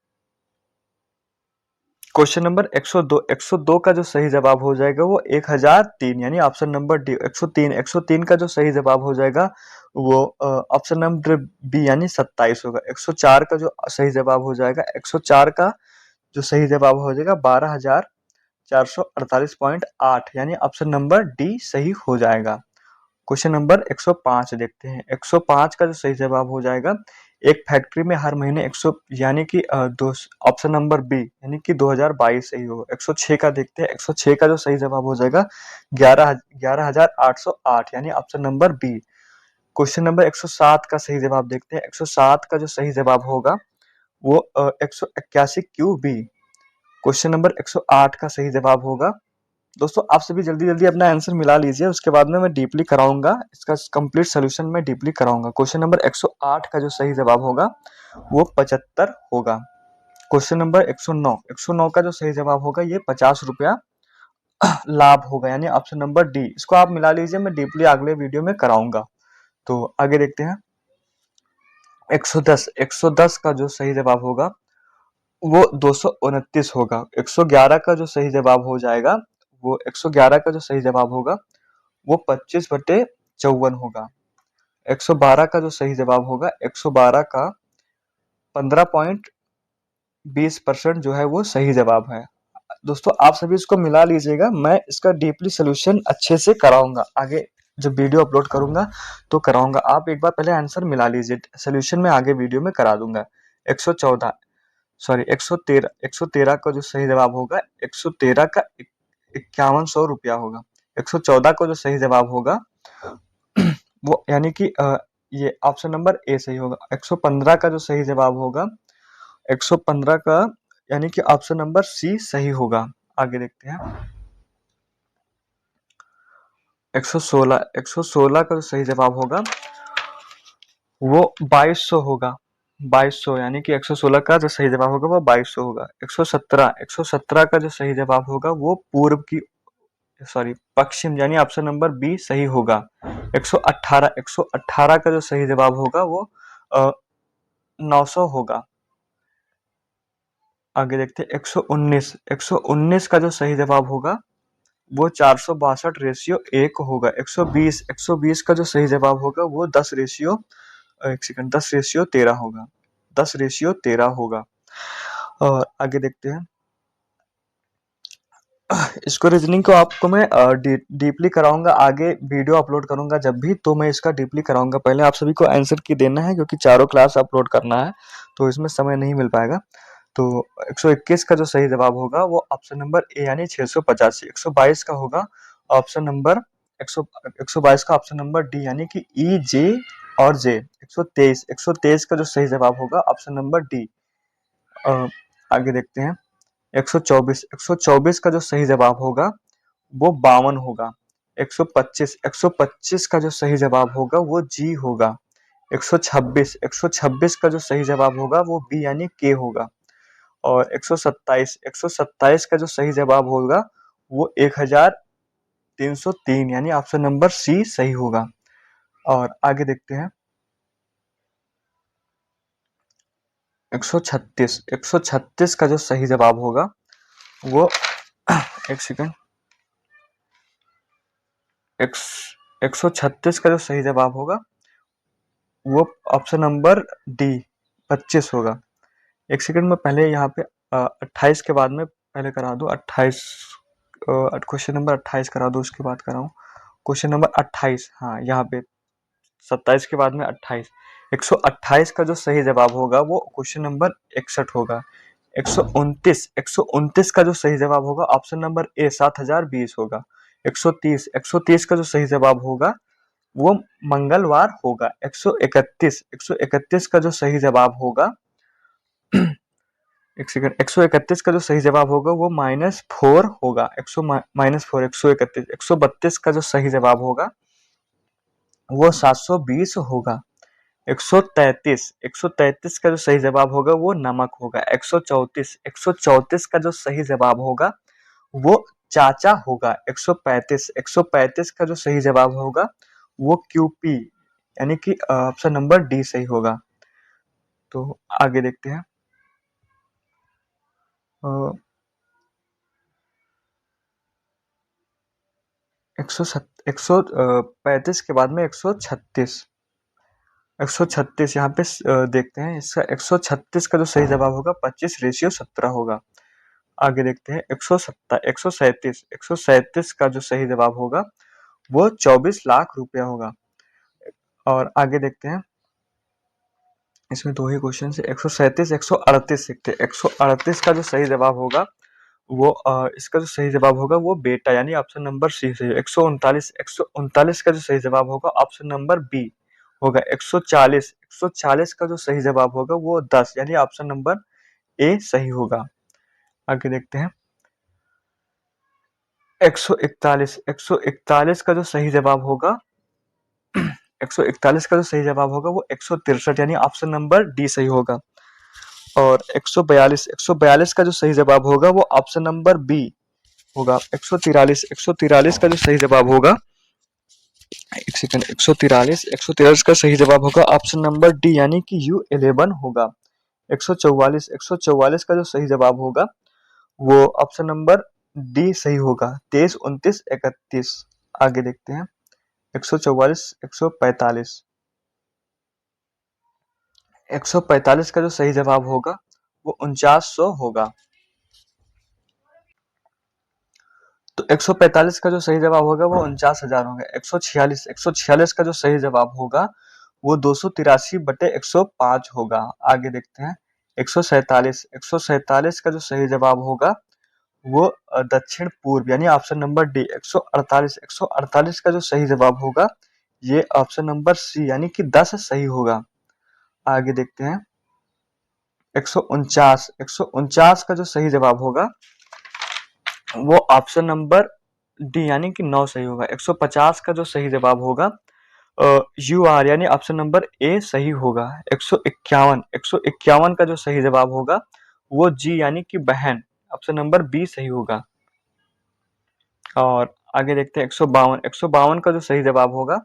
क्वेश्चन नंबर 102, 102 का जो सही जवाब हो जाएगा वो 1003, यानी ऑप्शन नंबर डी 103, 103 का जो सही जवाब हो जाएगा वो ऑप्शन नंबर बी, यानी 27 होगा। 104 का जो सही जवाब हो जाएगा, 104 का जो सही जवाब हो जाएगा 12,448.8, यानी ऑप्शन नंबर डी सही हो जाएगा। क्वेश्चन नंबर 105 देखते हैं। 105 का जो सही जवाब हो जाएगा, एक फैक्ट्री में हर महीने 100, यानी कि दो, ऑप्शन नंबर बी, यानी कि 2022 सही होगा। 106 का देखते हैं। 106 का जो सही जवाब हो जाएगा 11,808, यानी option number B. Question number 107 का सही जवाब देखते हैं। 107 का जो सही जवाब होगा वो 181 क्यू बी। क्वेश्चन नंबर 108 का सही जवाब होगा, दोस्तों आप सभी जल्दी जल्दी अपना आंसर मिला लीजिए, उसके बाद में मैं डीपली कराऊंगा, इसका कंप्लीट सोल्यूशन मैं डीपली कराऊंगा। क्वेश्चन नंबर 108 का जो सही जवाब होगा वो 75 होगा। क्वेश्चन नंबर 109, 109 का जो सही जवाब होगा ये 50 रुपया लाभ होगा, यानी ऑप्शन नंबर डी। इसको आप मिला लीजिए, मैं डीपली अगले वीडियो में कराऊंगा। तो आगे देखते हैं 110, 110 का जो सही जवाब होगा वो 229 होगा। 111 का जो सही जवाब हो जाएगा वो 111 का जो सही जवाब होगा वो 25/54 होगा। 112 का जो सही जवाब होगा, 112 का 15.20% जो है वो सही जवाब है। दोस्तों आप सभी इसको मिला लीजिएगा, मैं इसका डीपली सोल्यूशन अच्छे से कराऊंगा, आगे जब वीडियो अपलोड करूंगा तो कराऊंगा। आप एक बार पहले आंसर मिला लीजिए, सोल्यूशन में आगे वीडियो में करा दूंगा। 114, सॉरी 113, 113 का जो सही जवाब होगा, 113 का 5100 रुपया होगा। 114 का जो सही जवाब होगा वो, यानी कि ये ऑप्शन नंबर ए सही होगा। 115 का जो सही जवाब होगा, 115 का, यानी कि ऑप्शन नंबर सी सही होगा। आगे देखते हैं 116, 116 का जो सही जवाब होगा वो 2200 होगा। 2200, यानी कि 116 का जो सही जवाब होगा वो 2200 होगा। 117, 117 का जो सही जवाब होगा वो पूर्व की, सॉरी पश्चिम, यानी ऑप्शन नंबर बी सही होगा। 118 का जो सही जवाब होगा वो 900 होगा। आगे देखते हैं 119 का जो सही जवाब होगा वो 462:1 होगा। 120 का जो सही जवाब होगा वो 10:13 होगा। 10:13 होगा। और आगे देखते हैं, इसको रीजनिंग को आपको मैं डीपली कराऊंगा, आगे वीडियो अपलोड करूंगा जब भी, तो मैं इसका डीपली कराऊंगा। पहले आप सभी को आंसर की देना है, क्योंकि चारों क्लास अपलोड करना है तो इसमें समय नहीं मिल पाएगा। तो 121 का जो सही जवाब होगा वो ऑप्शन नंबर ए यानी 685। 122 का होगा ऑप्शन नंबर 122 का ऑप्शन नंबर डी यानी कि ई, जे और जे। 123 का जो सही जवाब होगा ऑप्शन नंबर डी। आगे देखते हैं 124 का जो सही जवाब होगा वो 52 होगा। 125 का जो सही जवाब होगा वो जी होगा। 126 का जो सही जवाब होगा वो बी यानी के होगा। और 127 का जो सही जवाब होगा वो 1303 यानी ऑप्शन नंबर सी सही होगा। और आगे देखते हैं 136 का जो सही जवाब होगा वो एक सेकंड 136 का जो सही जवाब होगा वो ऑप्शन नंबर डी 25 होगा। एक सेकंड में पहले यहाँ पे 28 के बाद में पहले करा दूं। 28 क्वेश्चन नंबर 28 करा दूं, उसके बाद कराऊं क्वेश्चन नंबर 28। हाँ, यहाँ पे 27 के बाद में 28। 128 का जो सही जवाब होगा वो क्वेश्चन नंबर 61 होगा। 129 का जो सही जवाब होगा ऑप्शन नंबर ए 7020 होगा। 130 का जो सही जवाब होगा वो मंगलवार होगा। 131 का जो सही जवाब होगा एक सेकंड 131 का जो सही जवाब होगा वो -4 होगा। 131 132 का जो सही जवाब होगा वो 720 होगा। 133 का जो सही जवाब होगा वो नमक होगा। 134 का जो सही जवाब होगा वो चाचा होगा। 135 का जो सही जवाब होगा वो क्यूपी यानी कि ऑप्शन नंबर डी सही होगा। तो आगे देखते हैं 135 के बाद में 136 यहाँ पे देखते हैं। इसका 136 का जो सही जवाब होगा 25:17 होगा। आगे देखते हैं 137 का जो सही जवाब होगा वो 24 लाख रुपया होगा। और आगे देखते हैं, इसमें दो ही क्वेश्चन है। 137 138 देखते हैं। 138 का जो सही जवाब होगा वो इसका जो सही जवाब होगा वो बेटा यानी ऑप्शन नंबर सी सही है। 139 का जो सही जवाब होगा ऑप्शन नंबर बी होगा। 140 का जो सही जवाब होगा वो 10 यानी ऑप्शन नंबर ए सही होगा। आगे देखते हैं 141 का जो सही जवाब होगा 141 का जो सही जवाब होगा वो 163 यानी ऑप्शन नंबर डी सही होगा। और 142 का जो सही जवाब होगा वो ऑप्शन नंबर बी होगा। 143 का जो सही जवाब होगा एक सेकंड 143 का सही जवाब होगा ऑप्शन नंबर डी यानी कि U11 होगा। 144 का जो सही जवाब होगा वो ऑप्शन नंबर डी सही होगा। 23 29 31। आगे देखते हैं 144 145 का जो सही जवाब होगा वो 4900 होगा। तो 145 का जो सही जवाब होगा वो 49,000 होगा। 146 का जो सही जवाब होगा वो 283/105 होगा। आगे देखते हैं 147 का जो सही जवाब होगा वो दक्षिण पूर्व यानी ऑप्शन नंबर डी। 148 का जो सही जवाब होगा ये ऑप्शन नंबर सी यानी कि 10 सही होगा। आगे देखते हैं 149 का जो सही जवाब होगा वो ऑप्शन नंबर डी यानी कि 9 सही होगा। 150 का जो सही जवाब होगा UR यानी ऑप्शन नंबर ए सही होगा। 151 का जो सही जवाब होगा वो जी यानी कि बहन ऑप्शन नंबर बी सही होगा। और आगे देखते हैं 152। 152 का जो सही जवाब होगा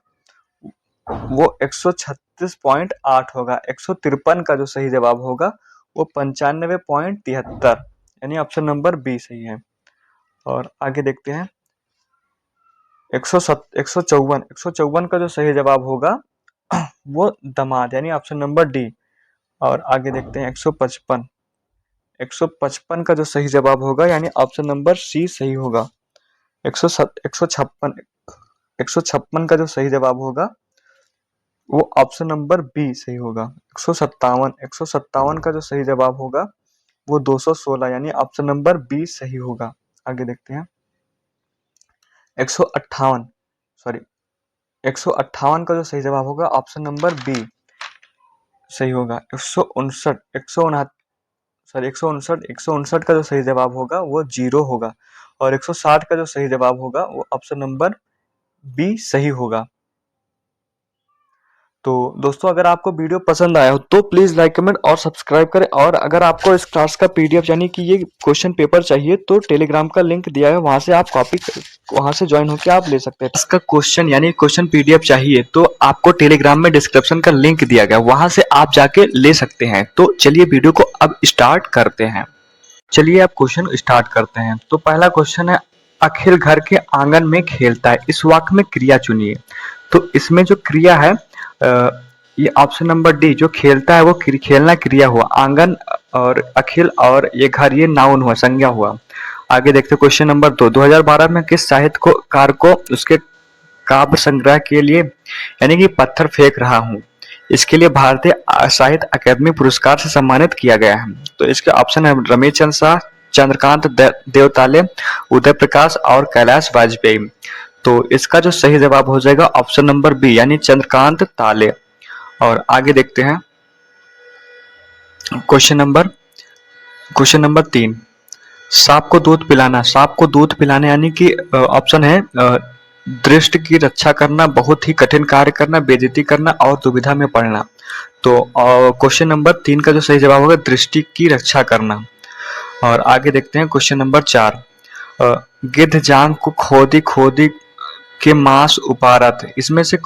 वो 136.8 होगा। 153 का जो सही जवाब होगा वो 95.73, यानी ऑप्शन नंबर बी सही है। और आगे देखते हैं 154। 154 का जो सही जवाब होगा वो दामाद, यानी ऑप्शन नंबर डी। और आगे देखते हैं 155। 155 का जो सही जवाब होगा यानी ऑप्शन नंबर सी सही होगा। 156। 156 का जो सही जवाब होगा वो ऑप्शन नंबर बी सही होगा। 157। 157 का जो सही जवाब होगा वो 216, यानी ऑप्शन नंबर बी सही होगा। आगे देखते हैं 158, सॉरी 158 का जो सही जवाब होगा ऑप्शन नंबर बी सही होगा। 159। 159, सॉरी 159। 159 का जो सही जवाब होगा वो 0 होगा। और 160 का जो सही जवाब होगा वो ऑप्शन नंबर बी सही होगा। तो दोस्तों अगर आपको वीडियो पसंद आया हो तो प्लीज लाइक, कमेंट और सब्सक्राइब करें। और अगर आपको इस क्लास का पीडीएफ यानी कि ये क्वेश्चन पेपर चाहिए तो टेलीग्राम का लिंक दिया है, वहां से आप वहां से ज्वाइन होकर आप ले सकते हैं। इसका क्वेश्चन यानी क्वेश्चन पीडीएफ चाहिए तो आपको टेलीग्राम में डिस्क्रिप्शन का लिंक दिया गया, वहां से आप जाके ले सकते हैं। तो चलिए वीडियो को अब स्टार्ट करते हैं। चलिए अब क्वेश्चन स्टार्ट करते हैं। तो पहला क्वेश्चन है, अखिल घर के आंगन में खेलता है, इस वाक्य में क्रिया चुनिए। तो इसमें जो क्रिया है ये ऑप्शन नंबर डी, जो खेलता है वो खेलना क्रिया हुआ, आंगन और अखिल और ये घर ये नाउन हुआ, संज्ञा हुआ। आगे देखते हैं क्वेश्चन नंबर 2, 2012 में किस साहित्यकार को उसके काव्य संग्रह के लिए यानी कि पत्थर फेंक रहा हूँ, इसके लिए भारतीय साहित्य अकादमी पुरस्कार से सम्मानित किया गया है। तो इसके ऑप्शन है रमेश चंद्र शाह, चंद्रकांत देवताले, उदय प्रकाश और कैलाश वाजपेयी। तो इसका जो सही जवाब हो जाएगा ऑप्शन नंबर बी, यानी चंद्रकांत ताले। और आगे देखते हैं क्वेश्चन नंबर 3, सांप को दूध पिलाना। सांप को दूध पिलाना यानी कि ऑप्शन है दृष्टि की रक्षा करना, बहुत ही कठिन कार्य करना, बेइज्जती करना और दुविधा में पड़ना। तो क्वेश्चन नंबर 3 का जो सही जवाब होगा दृष्टि की रक्षा करना। और आगे देखते हैं क्वेश्चन नंबर 4, गिद्ध जांग को खोदी खोदी के मांस उपारत, इसमें से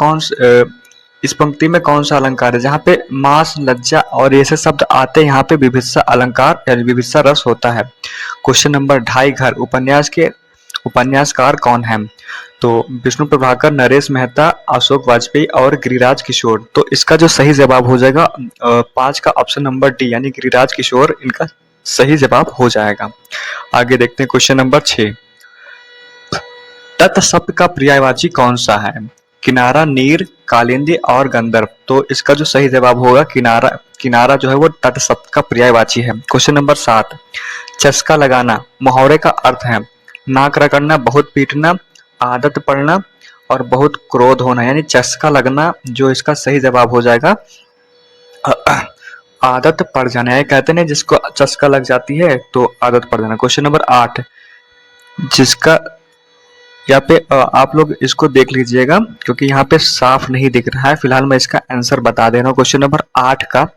इस पंक्ति में कौन सा अलंकार है? जहाँ पे मांस, लज्जा और ऐसे शब्द आते हैं यहाँ पे विभित्सा अलंकार यानी विभित्सा रस होता है। क्वेश्चन नंबर 2, घर उपन्यास के उपन्यासकार कौन है? तो विष्णु प्रभाकर, नरेश मेहता, अशोक वाजपेयी और गिरिराज किशोर। तो इसका जो सही जवाब हो जाएगा 5 का ऑप्शन नंबर डी, यानी गिरिराज किशोर इनका सही जवाब हो जाएगा। आगे देखते हैं क्वेश्चन नंबर 6, तत् शब्द का पर्यायवाची कौन सा है? किनारा, नीर, कालिंदी और गंधर्व। तो इसका जो सही जवाब होगा किनारा। किनारा जो है वो तट शब्द का पर्यायवाची है। क्वेश्चन नंबर 7, चस्का लगाना मुहावरे का अर्थ है नाक रगड़ना, बहुत पीटना, आदत पड़ना और बहुत क्रोध होना, यानी चस्का लगना जो इसका सही जवाब हो जाएगा आदत पड़ जाना। ये कहते हैं जिसको चस्का लग जाती है तो आदत पड़ जाना। क्वेश्चन नंबर 8, जिसका यहाँ पे आप लोग इसको देख लीजिएगा क्योंकि यहाँ पे साफ नहीं दिख रहा है, फिलहाल मैं इसका आंसर बता दे रहा हूँ। क्वेश्चन नंबर 8 का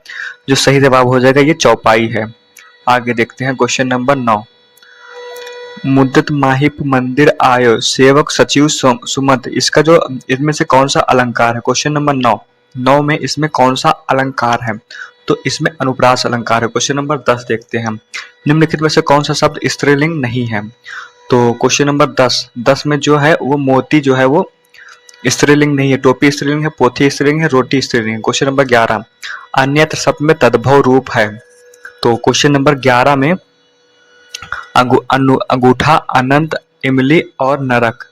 जो सही जवाब हो जाएगा ये चौपाई है। आगे देखते हैं क्वेश्चन नंबर 9, मुद्दत माहिब मंदिर आयो, सेवक सचिव सुमंत, इसका जो इसमें से कौन सा अलंकार है? क्वेश्चन नंबर 9 में इसमें कौन सा अलंकार है? तो इसमें अनुप्रास अलंकार है। क्वेश्चन नंबर 10 देखते हैं, निम्नलिखित में से कौन सा शब्द स्त्रीलिंग नहीं है? तो क्वेश्चन नंबर 10 में जो है वो मोती जो है वो स्त्रीलिंग नहीं है, टोपी स्त्रीलिंग है, पोथी स्त्रीलिंग है, रोटी स्त्रीलिंग है। क्वेश्चन नंबर 11, अन्यत्र शब्द में तद्भव रूप है। तो क्वेश्चन नंबर 11 में अंगूठा, अनंत, इमली और नरक।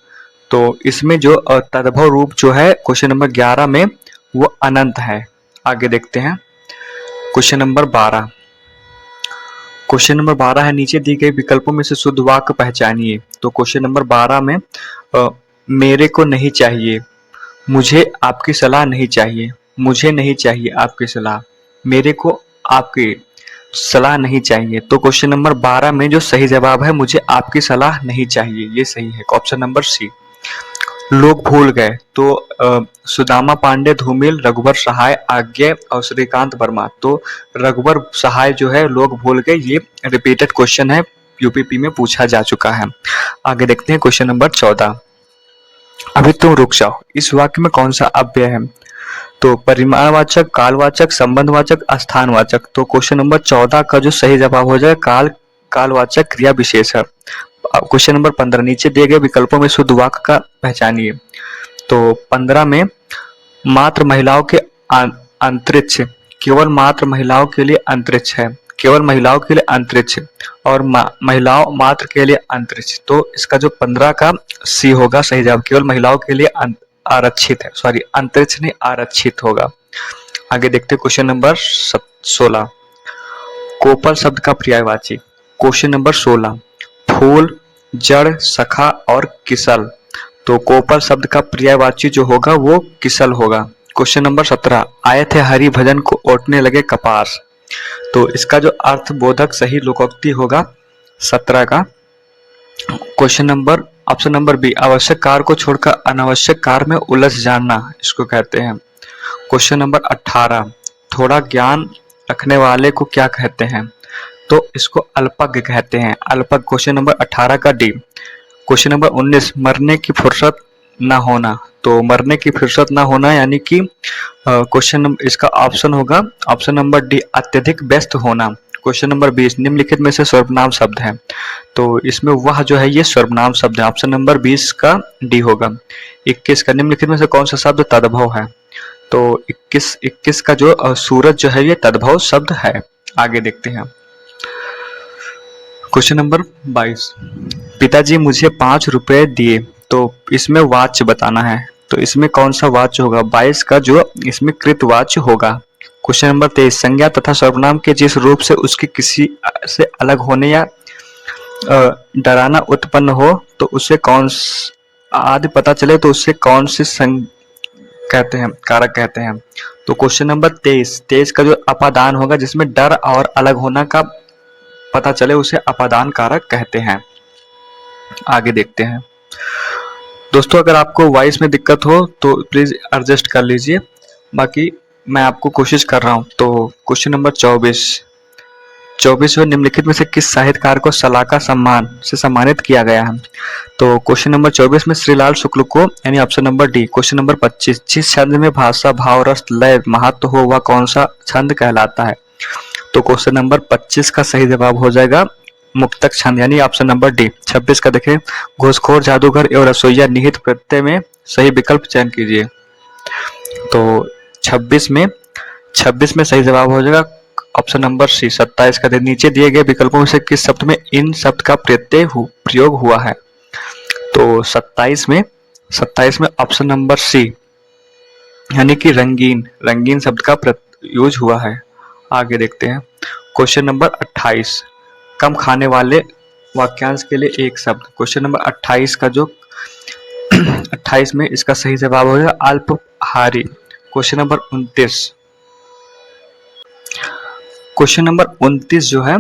तो इसमें जो तद्भव रूप जो है क्वेश्चन नंबर 11 में वो अनंत है। आगे देखते हैं क्वेश्चन नंबर 12। क्वेश्चन नंबर 12 है, नीचे दी गई विकल्पों में से शुद्ध वाक्य पहचानिए। तो क्वेश्चन नंबर 12 में मेरे को नहीं चाहिए, मुझे आपकी सलाह नहीं चाहिए, मुझे नहीं चाहिए आपकी सलाह, मेरे को आपकी सलाह नहीं चाहिए। तो क्वेश्चन नंबर 12 में जो सही जवाब है मुझे आपकी सलाह नहीं चाहिए, ये सही है ऑप्शन नंबर सी। लोग भूल गए। तो सुदामा पांडे, धूमिल, रघुवर सहाय, आज्ञा और श्रीकांत वर्मा। तो रघुवर सहाय जो है लोग भूल गए, ये रिपीटेड क्वेश्चन है, यूपीपी में पूछा जा चुका है। आगे देखते हैं क्वेश्चन नंबर 14, अभी तुम रुक जाओ, इस वाक्य में कौन सा अव्यय है? तो परिमाणवाचक, कालवाचक, संबंधवाचक, स्थानवाचक। तो क्वेश्चन नंबर 14 का जो सही जवाब हो जाएगा कालवाचक क्रिया विशेष है। क्वेश्चन नंबर 15, नीचे दिए गए विकल्पों में शुद्ध वाक्य का पहचानिए। तो 15 में मात्र महिलाओं के अंतरिक्ष, केवल मात्र महिलाओं के लिए अंतरिक्ष है, केवल महिलाओं के लिए अंतरिक्ष और महिलाओं मात्र के लिए अंतरिक्ष। तो इसका जो 15 का सी होगा सही जवाब, केवल महिलाओं के लिए आरक्षित है, सॉरी अंतरिक्ष नहीं आरक्षित होगा। आगे देखते हैं क्वेश्चन नंबर 16, कोपल शब्द का पर्यायवाची। क्वेश्चन नंबर 16, फूल, जड़, सखा और किसल। तो कोपल शब्द का पर्यायवाची जो होगा वो किसल होगा। क्वेश्चन नंबर 17, आए थे हरि भजन को ओटने लगे कपास। तो इसका जो अर्थबोधक सही लोकोक्ति होगा 17 का। Question number option number B, आवश्यक कार्य को छोड़कर अनावश्यक कार्य में उलझ जाना, इसको कहते हैं। क्वेश्चन नंबर 18, थोड़ा ज्ञान रखने वाले को क्या कहते हैं? तो इसको अल्पज्ञ कहते हैं, अल्पज्ञ। क्वेश्चन नंबर 18 का डी। क्वेश्चन नंबर 19, मरने की फुर्सत न होना। तो मरने की फुर्सत न होना यानी कि क्वेश्चन इसका ऑप्शन होगा ऑप्शन नंबर डी, अत्यधिक व्यस्त होना। क्वेश्चन नंबर 20, निम्नलिखित में से सर्वनाम शब्द है। तो इसमें वह जो है ये सर्वनाम शब्द है, ऑप्शन नंबर 20 का डी होगा। 21 का, निम्नलिखित में से कौन सा शब्द तद्भव है? तो 21 का जो सूरज जो है ये तद्भव शब्द है। आगे देखते हैं क्वेश्चन नंबर 22, पिताजी मुझे 5 रुपए दिए। तो इसमें वाच्य बताना है, तो इसमें कौन सा वाच्य होगा? 22 का जो इसमें कृत वाच्य होगा। क्वेश्चन नंबर 23, संज्ञा तथा सर्वनाम के जिस रूप से उसके किसी से अलग होने या डराना उत्पन्न हो तो उसे कौन आदि पता चले तो उससे कौन सी कहते हैं, कारक कहते हैं। तो क्वेश्चन नंबर 23 का जो अपादान होगा जिसमें डर और अलग होना का पता चले उसे अपादान कारक कहते हैं। आगे देखते हैं दोस्तों, अगर आपको वॉइस में दिक्कत हो तो प्लीज एडजस्ट कर लीजिए, बाकी मैं आपको कोशिश कर रहा हूं। तो क्वेश्चन नंबर 24 जो निम्नलिखित में से किस साहित्यकार को सलाका सम्मान से सम्मानित किया गया है? तो क्वेश्चन नंबर 24 में श्रीलाल शुक्ल को, यानी option number D. Question number 25, जिस छंद में भाषा, भाव, रस, लय, महत्व हो वह कौन सा छंद कहलाता है? तो क्वेश्चन नंबर 25 का सही जवाब हो जाएगा मुक्तक छंद, यानी ऑप्शन नंबर डी। 26 का देखें, घूसखोर, जादूगर एवं रसोईया निहित प्रत्यय में सही विकल्प चयन कीजिए। तो 26 में सही जवाब हो जाएगा ऑप्शन नंबर सी। 27 का नीचे दिए गए विकल्पों में से किस शब्द में इन शब्द का प्रयोग हुआ है? तो 27 में ऑप्शन नंबर सी, यानी कि रंगीन शब्द का यूज हुआ है। आगे देखते हैं क्वेश्चन नंबर 28, कम खाने वाले वाक्यांश के लिए एक शब्द। क्वेश्चन नंबर 28 का जो 28 में इसका सही जवाब हो जाएगा अल्पहारी। क्वेश्चन नंबर 29 जो है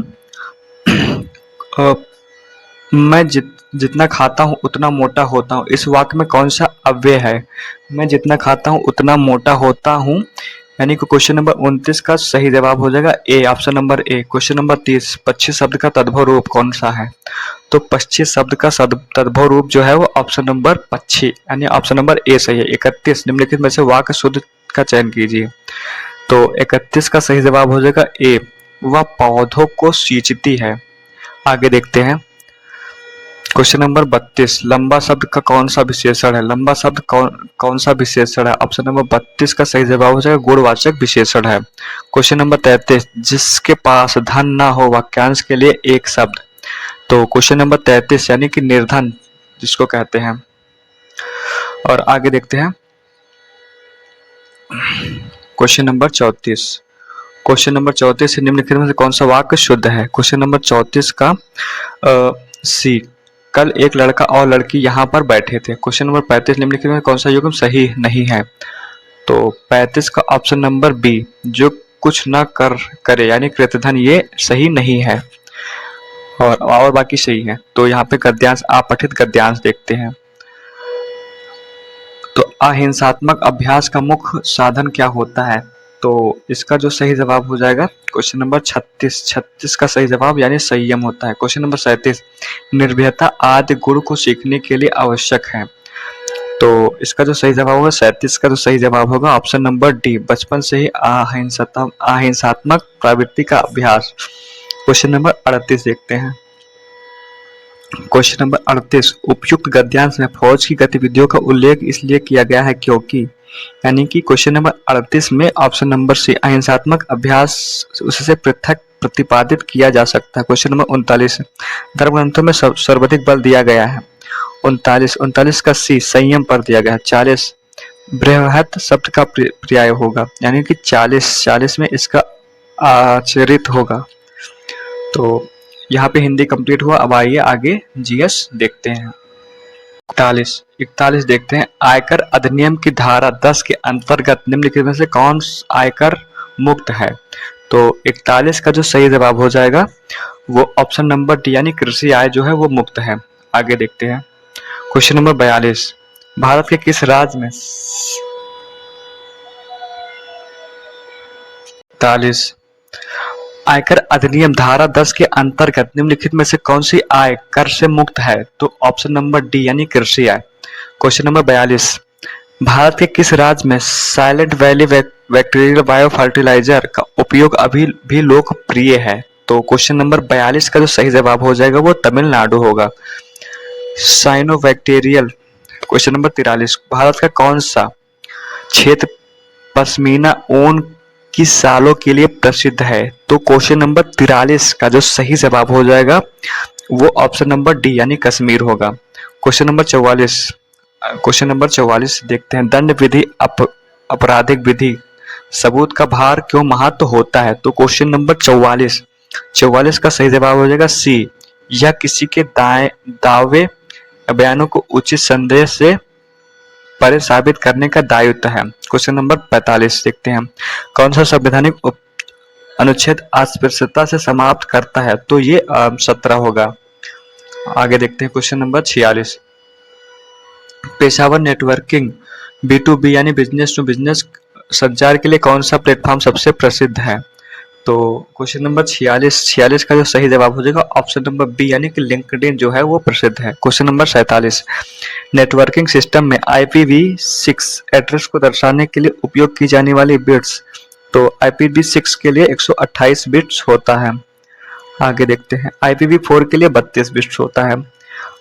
मैं जितना खाता हूँ उतना मोटा होता हूँ, इस वाक्य में कौन सा अव्यय है? मैं जितना खाता हूँ उतना मोटा होता हूँ, यानी कि क्वेश्चन नंबर 29 का सही जवाब हो जाएगा A, option number A. Question number 30, 25 शब्द का तद्भव रूप कौन सा है? तो 25 शब्द का तद्भव रूप जो है वो ऑप्शन नंबर 25, यानी ऑप्शन नंबर ए सही है। 31, निम्नलिखित में से वाक्य शुद्ध का चयन कीजिए। तो 31 का सही जवाब हो जाएगा ए, वह पौधों को सींचती है। आगे देखते हैं क्वेश्चन नंबर 32, लंबा शब्द का कौन सा विशेषण है? लंबा शब्द कौन सा विशेषण है? ऑप्शन नंबर 32 का सही जवाब हो जाएगा गुणवाचक विशेषण है। क्वेश्चन नंबर 33, जिसके पास धन ना हो वाक्यांश के लिए एक शब्द। तो क्वेश्चन नंबर 33 यानी कि निर्धन जिसको कहते हैं। और आगे देखते हैं क्वेश्चन नंबर 34 निम्नलिखित में से कौन सा वाक्य शुद्ध है? क्वेश्चन नंबर 34 का सी, कल एक लड़का और लड़की यहाँ पर बैठे थे। क्वेश्चन नंबर 35, निम्नलिखित में कौन सा युग्म सही नहीं है? तो 35 का ऑप्शन नंबर बी, जो कुछ न करे यानी कृतधन, ये सही नहीं है और बाकी सही है। तो यहाँ पे गद्यांश, अपठित गद्यांश देखते हैं। तो अहिंसात्मक अभ्यास का मुख्य साधन क्या होता है? तो इसका जो सही जवाब हो जाएगा क्वेश्चन नंबर 36 का सही जवाब यानी संयम होता है। क्वेश्चन नंबर 37, निर्भयता आदि गुण को सीखने के लिए आवश्यक है। तो इसका जो सही जवाब होगा 37 का जो सही जवाब होगा ऑप्शन नंबर डी, बचपन से ही अहिंसात्मक प्रवृत्ति का अभ्यास। क्वेश्चन नंबर 38 देखते हैं। क्वेश्चन नंबर 38, उपयुक्त गद्यांश में फौज की गतिविधियों का उल्लेख इसलिए किया गया है क्योंकि, यानी कि क्वेश्चन नंबर 38 में ऑप्शन नंबर सी अहिंसात्मक अभ्यास उससे पृथक प्रतिपादित किया जा सकता है। क्वेश्चन नंबर 39, धर्म ग्रंथों में सर्वाधिक बल दिया गया है। 39 का सी संयम पर दिया गया है। 40 बृहत शब्द का पर्याय होगा, यानी कि 40 में इसका आचरित होगा। तो यहाँ पे हिंदी कंप्लीट हुआ। अब आइए आगे जीएस देखते हैं। 41 देखते हैं। आयकर अधिनियम की धारा 10 के अंतर्गत निम्नलिखित में से कौन आयकर मुक्त है? तो 41 का जो सही जवाब हो जाएगा वो ऑप्शन नंबर डी, यानी कृषि आय जो है वो मुक्त है। आगे देखते हैं। क्वेश्चन नंबर 42, भारत के किस राज्य में 41 आयकर अधिनियम धारा 10 के अंतर्गत निम्नलिखित में से कौन सी आय कर से मुक्त है? तो ऑप्शन नंबर डी, यानी कृषि आय। क्वेश्चन नंबर 42, भारत के किस राज्य में Silent Valley bacterial bio fertilizer का उपयोग अभी भी लोकप्रिय है? तो क्वेश्चन नंबर 42 का जो सही जवाब हो जाएगा वो तमिलनाडु होगा, साइनोबैक्टीरियल। क्वेश्चन नंबर 43, भारत का कौन सा क्षेत्र पश्मीना ऊन की सालों के लिए प्रसिद्ध है? तो क्वेश्चन नंबर 43 का जो सही जवाब हो जाएगा वो ऑप्शन नंबर डी, यानी कश्मीर होगा। क्वेश्चन नंबर 44 देखते हैं। दंड विधि आपराधिक विधि सबूत का भार क्यों महत्व होता है? तो क्वेश्चन नंबर 44 का सही जवाब हो जाएगा सी, यह किसी के दावे बयानों को उचित संदेह से परे साबित करने का दायित्व है। क्वेश्चन नंबर 45 देखते हैं। कौन सा संवैधानिक अनुच्छेद अस्पृश्यता से समाप्त करता है? तो ये 17 होगा। आगे देखते हैं। Question number 46, Peshawar networking B2B यानी बिजनेस टू बिजनेस संचार के लिए कौन सा प्लेटफॉर्म सबसे प्रसिद्ध है? तो क्वेश्चन नंबर 46 का जो सही जवाब हो जाएगा ऑप्शन नंबर बी, यानी कि लिंक्डइन जो है वो प्रसिद्ध है। क्वेश्चन नंबर 47, नेटवर्किंग सिस्टम में IPv6 एड्रेस को दर्शाने के लिए उपयोग की जाने वाली बिट्स, तो IPv6 के लिए 128 बिट्स होता है। आगे देखते हैं। IPv4 के लिए 32 बिट्स होता है।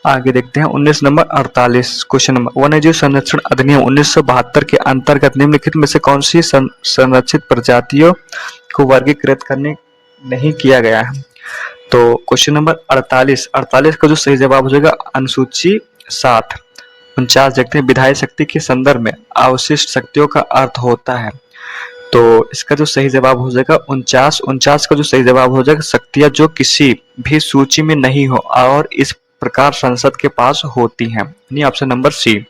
आगे देखते हैं। 19 नंबर 48 क्वेश्चन नंबर, वन्यजीव संरक्षण अधिनियम 1972 के अंतर्गत निम्नलिखित में से कौन सी संरक्षित प्रजातियों को वर्गीकृत करने नहीं किया गया है? तो क्वेश्चन नंबर 48 का जो सही जवाब हो जाएगा अनुसूची 7। 49 देखते हैं। विधायी शक्ति के संदर्भ में अवशिष्ट शक्तियों का अर्थ होता है, तो इसका जो सही जवाब हो जाएगा 49 का जो सही जवाब हो जाएगा शक्तियां जो किसी भी सूची में नहीं हो और इस प्रकार संसद के पास होती हैं, यानी ऑप्शन नंबर सी।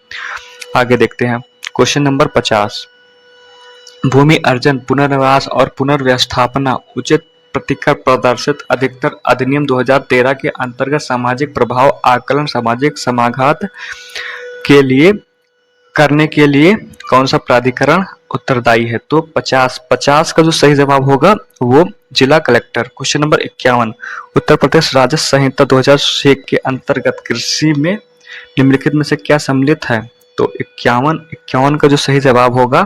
आगे देखते हैं। क्वेश्चन नंबर 50, भूमि अर्जन, पुनर्वास और पुनर्व्यवस्थापना उचित प्रतिकर प्रदर्शित अधिकतर अधिनियम 2013 के अंतर्गत सामाजिक प्रभाव आकलन सामाजिक समाघात के लिए करने के लिए कौन सा प्राधिकरण उत्तरदायी है? तो 50 का जो सही जवाब होगा वो जिला collector. Question number 51, Uttar Pradesh राजस्व संहिता 2006 के अंतर्गत कृषि में निम्नलिखित में से क्या सम्मिलित है? तो 51 का जो सही जवाब होगा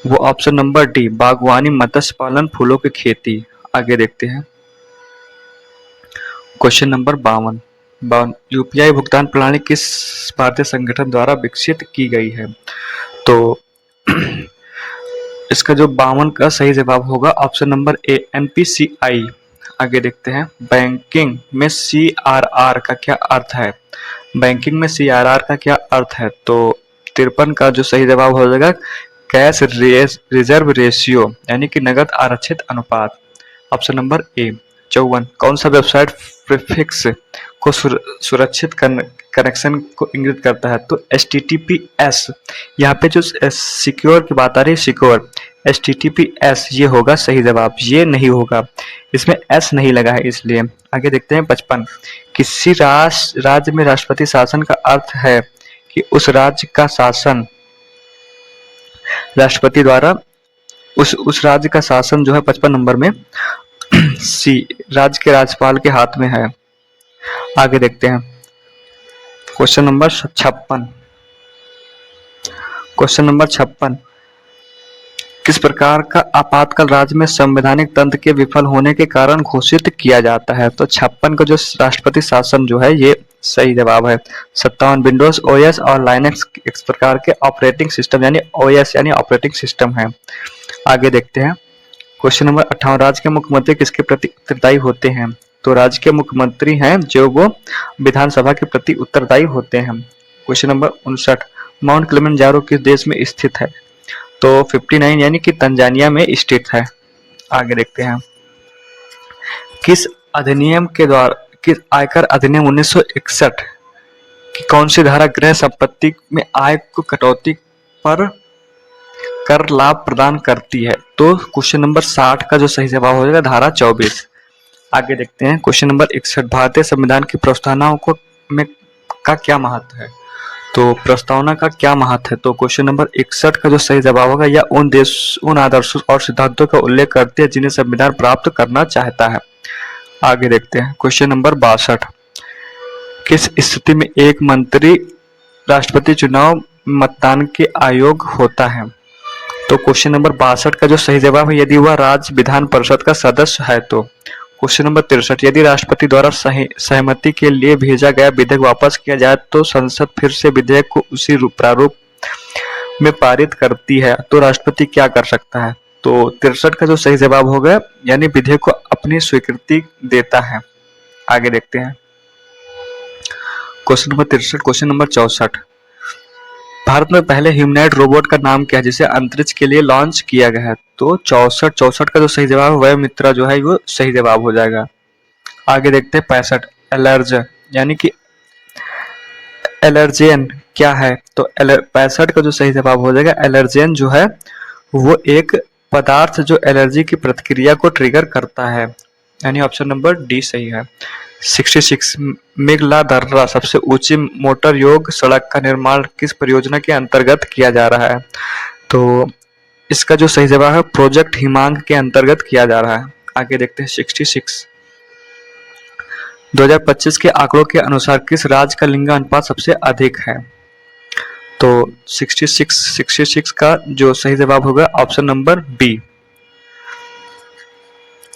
वो ऑप्शन नंबर डी, बागवानी, मत्स्य पालन, फूलों की खेती। आगे देखते हैं। क्वेश्चन नंबर 52, यूपीआई भुगतान प्रणाली किस भारतीय संगठन द्वारा विकसित की गई है? तो इसका जो 52 का सही जवाब होगा ऑप्शन नंबर ए, NPCI। आगे देखते हैं। बैंकिंग में CRR का क्या अर्थ है? बैंकिंग में CRR का क्या अर्थ है? तो 53 का जो सही जवाब हो जाएगा कैश रिजर्व रेशियो, यानी कि नगद आरक्षित अनुपात। ऑप्शन नंबर ए। 54, कौन सा वेबसाइट प्रीफिक्स को सुरक्षित कनेक्शन को इंगित करता है? तो HTTPS। यहाँ पे जो सिक्योर की बात आ रही है, सिक्योर HTTPS ये होगा सही जवाब, ये नहीं होगा, इसमें S नहीं लगा है इसलिए। आगे देखते हैं। 55, किसी राज्य में राष्ट्रपति शासन का अर्थ है कि उस राज्य का शासन राष्ट्रपति द्वारा उस राज्य का शासन जो है 55 नंबर में सी, राज्य के राज्यपाल के हाथ में है। आगे देखते हैं। क्वेश्चन नंबर 56, क्वेश्चन नंबर 56, किस प्रकार का आपातकाल राज्य में संवैधानिक तंत्र के विफल होने के कारण घोषित किया जाता है? तो 56 का जो राष्ट्रपति शासन जो है ये सही जवाब है। 57 विंडोज ओएस और लाइनक्स इस प्रकार के ऑपरेटिंग सिस्टम यानी ओएस यानी ऑपरेटिंग सिस्टम है। आगे देखते हैं क्वेश्चन नंबर 58, राज्य के मुख्यमंत्री किसके प्रति उत्तरदायी होते हैं? तो राज्य के मुख्यमंत्री हैं जो वो विधानसभा के प्रति उत्तरदायी होते हैं। क्वेश्चन नंबर 59, माउंट किलिमंजारो किस देश में स्थित है? तो 59 यानी कि तंजानिया में स्थित है। आगे देखते हैं किस अधिनियम के द्वारा किस आयकर अधिनियम 1961 की कौन सी धारा गृह संपत्ति में आय को कटौती पर कर लाभ प्रदान करती है? तो क्वेश्चन नंबर 60 का जो सही जवाब हो जाएगा धारा 24। आगे देखते हैं क्वेश्चन नंबर 61, भारतीय संविधान की प्रस्तावनाओं को में का क्या महत्व है? तो प्रस्तावना का क्या महत्व है? तो क्वेश्चन नंबर 61 का जो सही जवाब होगा या उन आदर्शों और सिद्धांतों का उल्लेख करते हैं जिन्हें संविधान प्राप्त करना चाहता है। आगे देखते हैं क्वेश्चन नंबर 62, किस स्थिति में एक मंत्री राष्ट्रपति चुनाव मतदान के आयोग होता है? तो क्वेश्चन नंबर 62 का जो सही जवाब है यदि वह राज्य विधान परिषद का सदस्य है। तो क्वेश्चन नंबर 63, यदि राष्ट्रपति द्वारा सहमति के लिए भेजा गया विधेयक वापस किया जाए तो संसद फिर से विधेयक को उसी प्रारूप में पारित करती है तो राष्ट्रपति क्या कर सकता है? तो 63 का जो सही जवाब होगा यानी विधेयक को अपनी स्वीकृति देता है। आगे देखते हैं question number 63, question number 64, Bharat में पहले ह्यूमनॉइड रोबोट का नाम क्या है जिसे अंतरिक्ष के लिए लॉन्च किया गया है? तो 64 का जो सही जवाब है वह मित्रा जो है वो सही जवाब हो जाएगा। आगे देखते हैं 65, एलर्ज यानी कि एलर्जेन क्या है? तो 65 का जो सही जवाब हो जाएगा एलर्जेन जो है वो एक पदार्थ जो एलर्जी की प्रतिक्रिया को ट्रिगर करता है यानी ऑप्शन नंबर डी सही है। 66, मेघलादर्रा सबसे ऊंची मोटर योग सड़क का निर्माण किस परियोजना के अंतर्गत किया जा रहा है? तो इसका जो सही जवाब है प्रोजेक्ट हिमांग के अंतर्गत किया जा रहा है। आगे देखते हैं 66, 2025 के आंकड़ों के अनुसार किस राज्य का लिंग अनुपात सबसे अधिक है? तो 66 का जो सही जवाब होगा ऑप्शन नंबर बी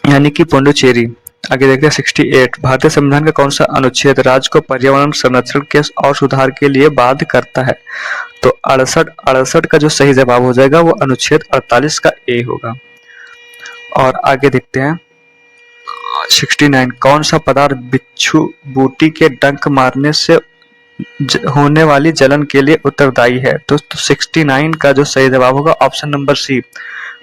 यानी कि पुडुचेरी। आगे देखते हैं 68, भारतीय संविधान का कौन सा अनुच्छेद राज्य को पर्यावरण संरक्षण के और सुधार के लिए बाध्य करता है? तो 68 का जो सही जवाब हो जाएगा वो अनुच्छेद 48 का ए होगा। और आगे देखते हैं 69, कौन सा पदार्थ बिच्छू बूटी के डंक मारने से होने वाली जलन के लिए उत्तरदायी है? तो 69 का जो सही जवाब होगा ऑप्शन नंबर सी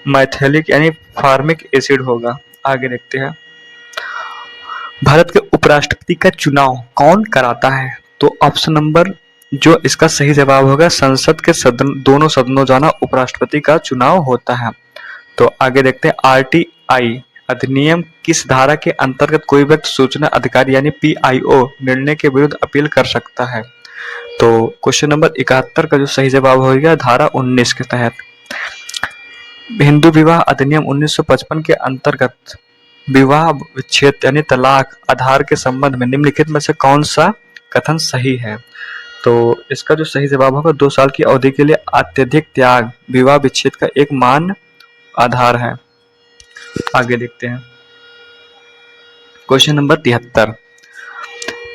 मैथिलिक यानी फार्मिक एसिड होगा। आगे देखते हैं भारत के उपराष्ट्रपति का चुनाव कौन कराता है? तो ऑप्शन नंबर जो इसका सही जवाब होगा संसद के दोनों सदनों द्वारा उपराष्ट्रपति का चुनाव होता है। तो आगे देखते हैं आरटीआई अधिनियम किस धारा के अंतर्गत कोई व्यक्ति सूचना अधिकारी यानी पीआईओ निर्णय के विरुद्ध अपील कर सकता है? तो क्वेश्चन नंबर 71 का जो सही जवाब होगा धारा 19 के तहत। हिंदू विवाह अधिनियम 1955 के अंतर्गत विवाह विच्छेद यानी तलाक आधार के संबंध में निम्नलिखित में से कौन सा कथन सही है? तो इसका जो सही जवाब होगा 2 साल की अवधि के लिए अत्यधिक त्याग विवाह विच्छेद का एक मान्य आधार है। आगे देखते हैं क्वेश्चन नंबर 73,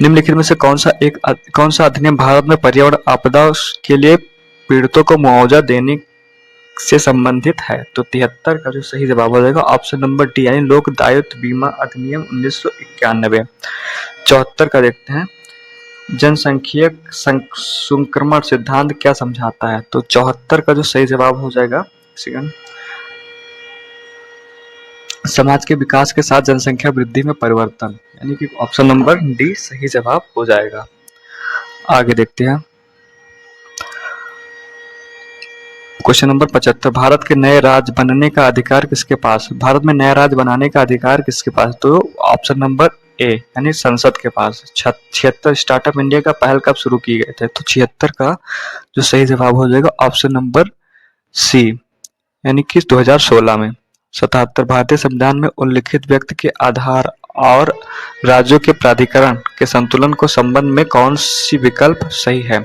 निम्नलिखित में से कौन सा अधिनियम भारत में पर्यावरण आपदा के लिए पीड़ितों को मुआवजा देने से संबंधित है? तो 73 का जो सही जवाब हो जाएगा ऑप्शन नंबर डी यानी लोक दायित्व बीमा अधिनियम 1991। 74 का देखते हैं जनसंख्यिक संक्रमण सिद्धांत क्या समझाता है? तो 74 का जो सही जवाब हो जाएगा समाज के विकास के साथ जनसंख्या वृद्धि में परिवर्तन यानी कि ऑप्शन नंबर डी सही जवाब हो जाएगा। आगे देखते हैं क्वेश्चन नंबर 75, भारत के नए राज्य बनने का अधिकार किसके पास? भारत में नया राज्य बनाने का अधिकार किसके पास? तो ऑप्शन नंबर ए यानी संसद के पास। 76, स्टार्टअप इंडिया का पहल कब शुरू किए गए थे? तो 76 का जो सही जवाब हो जाएगा ऑप्शन नंबर सी यानी कि 2016 में। 77, भारतीय संविधान में उल्लिखित व्यक्ति के आधार और राज्यों के प्राधिकरण के संतुलन को संबंध में कौन सी विकल्प सही है?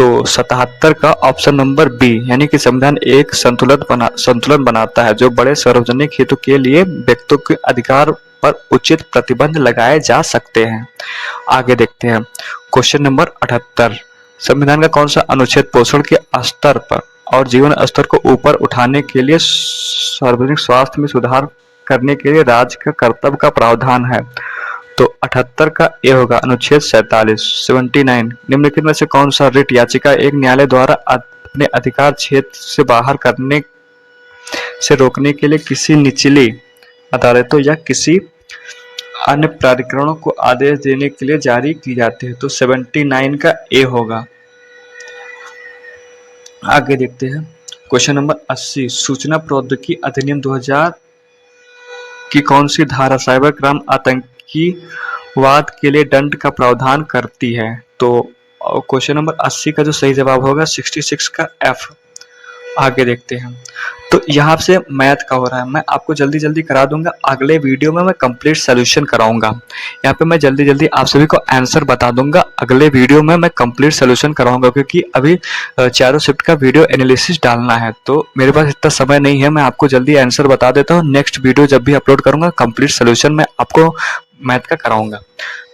तो 77 का ऑप्शन नंबर बी, यानी कि संविधान एक संतुलन बनाता है जो बड़े सार्वजनिक हितों के लिए व्यक्तियों के अधिकार पर उचित प्रतिबंध लगाए जा सकते हैं। आगे देखते हैं क्वेश्चन नंबर 78, संविधान का कौन सा अनुच्छेद पोषण के स्तर पर और जीवन स्तर को ऊपर उठाने के लिए सार्वजनिक स्वास्थ्य में सुधार करने के लिए राज्य का कर्तव्य का प्रावधान है? तो 78 का ए होगा अनुच्छेद 47। 79, निम्नलिखित में से कौन सा रिट याचिका एक न्यायालय द्वारा अपने अधिकार क्षेत्र से बाहर करने से रोकने के लिए किसी निचली अदालतों या किसी अन्य प्राधिकरणों को आदेश देने के लिए जारी की जाती है? तो 79 का ए होगा। आगे देखते हैं क्वेश्चन नंबर 80, सूचना प्रौद्योगिकी अधिनियम 2000 की कौन सी धारा साइबर क्राइम आतंकीवाद के लिए दंड का प्रावधान करती है? तो क्वेश्चन नंबर 80 का जो सही जवाब होगा 66 का एफ। आगे देखते हैं, तो यहाँ से मैथ का हो रहा है, मैं आपको जल्दी जल्दी करा दूंगा, अगले वीडियो में मैं कंप्लीट सोल्यूशन कराऊंगा। यहाँ पे मैं जल्दी जल्दी आप सभी को आंसर बता दूंगा, अगले वीडियो में मैं कंप्लीट सोल्यूशन कराऊंगा, क्योंकि अभी चारों शिफ्ट का वीडियो एनालिसिस डालना है, तो मेरे पास इतना समय नहीं है। मैं आपको जल्दी आंसर बता देता हूँ, नेक्स्ट वीडियो जब भी अपलोड करूंगा कंप्लीट सोल्यूशन मैं आपको मैथ का कराऊंगा।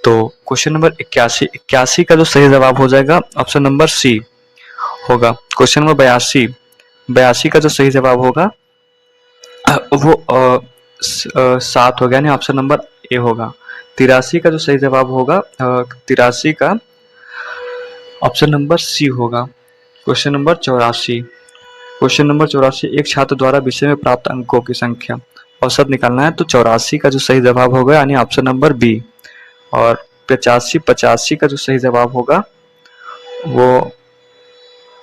तो क्वेश्चन नंबर 81 का जो सही जवाब हो जाएगा ऑप्शन नंबर सी होगा। क्वेश्चन नंबर 82 का जो सही जवाब होगा वो 7 हो गया, यानी ऑप्शन नंबर ए होगा। 83 का जो सही जवाब होगा 83 का ऑप्शन नंबर सी होगा। क्वेश्चन नंबर 84, एक छात्र द्वारा विषय में प्राप्त अंकों की संख्या औसत निकालना है, तो 84 का जो सही जवाब होगा यानी ऑप्शन नंबर बी। और 85 का जो सही जवाब होगा वो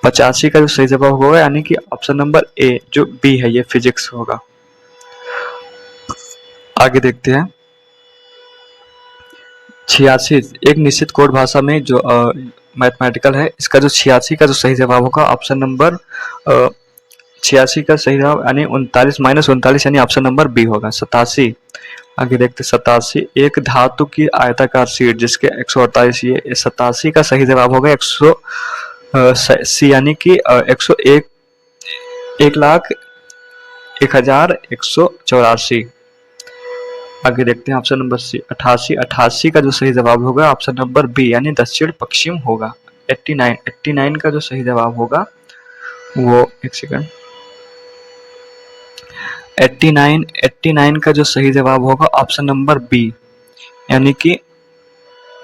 85 का जो सही जवाब होगा यानी कि ऑप्शन नंबर ए जो बी है, ये फिजिक्स होगा। आगे देखते हैं 86, एक निश्चित कोड भाषा में जो मैथमेटिकल है, इसका जो 86 का जो सही जवाब होगा ऑप्शन नंबर 86 का सही जवाब यानी 39 यानी ऑप्शन नंबर बी होगा। 87, आगे देखते 87, एक धातु की आयताकार शीट जिसके 148, ये 87 का सही जवाब होगा 100 सी यानी कि 101 1,01,184। आगे देखते हैं ऑप्शन नंबर सी 88 का जो सही जवाब होगा ऑप्शन नंबर बी यानी दक्षिण पश्चिम होगा। 89 का जो सही जवाब होगा वो एक सेकंड 89 का जो सही जवाब होगा ऑप्शन नंबर बी यानी कि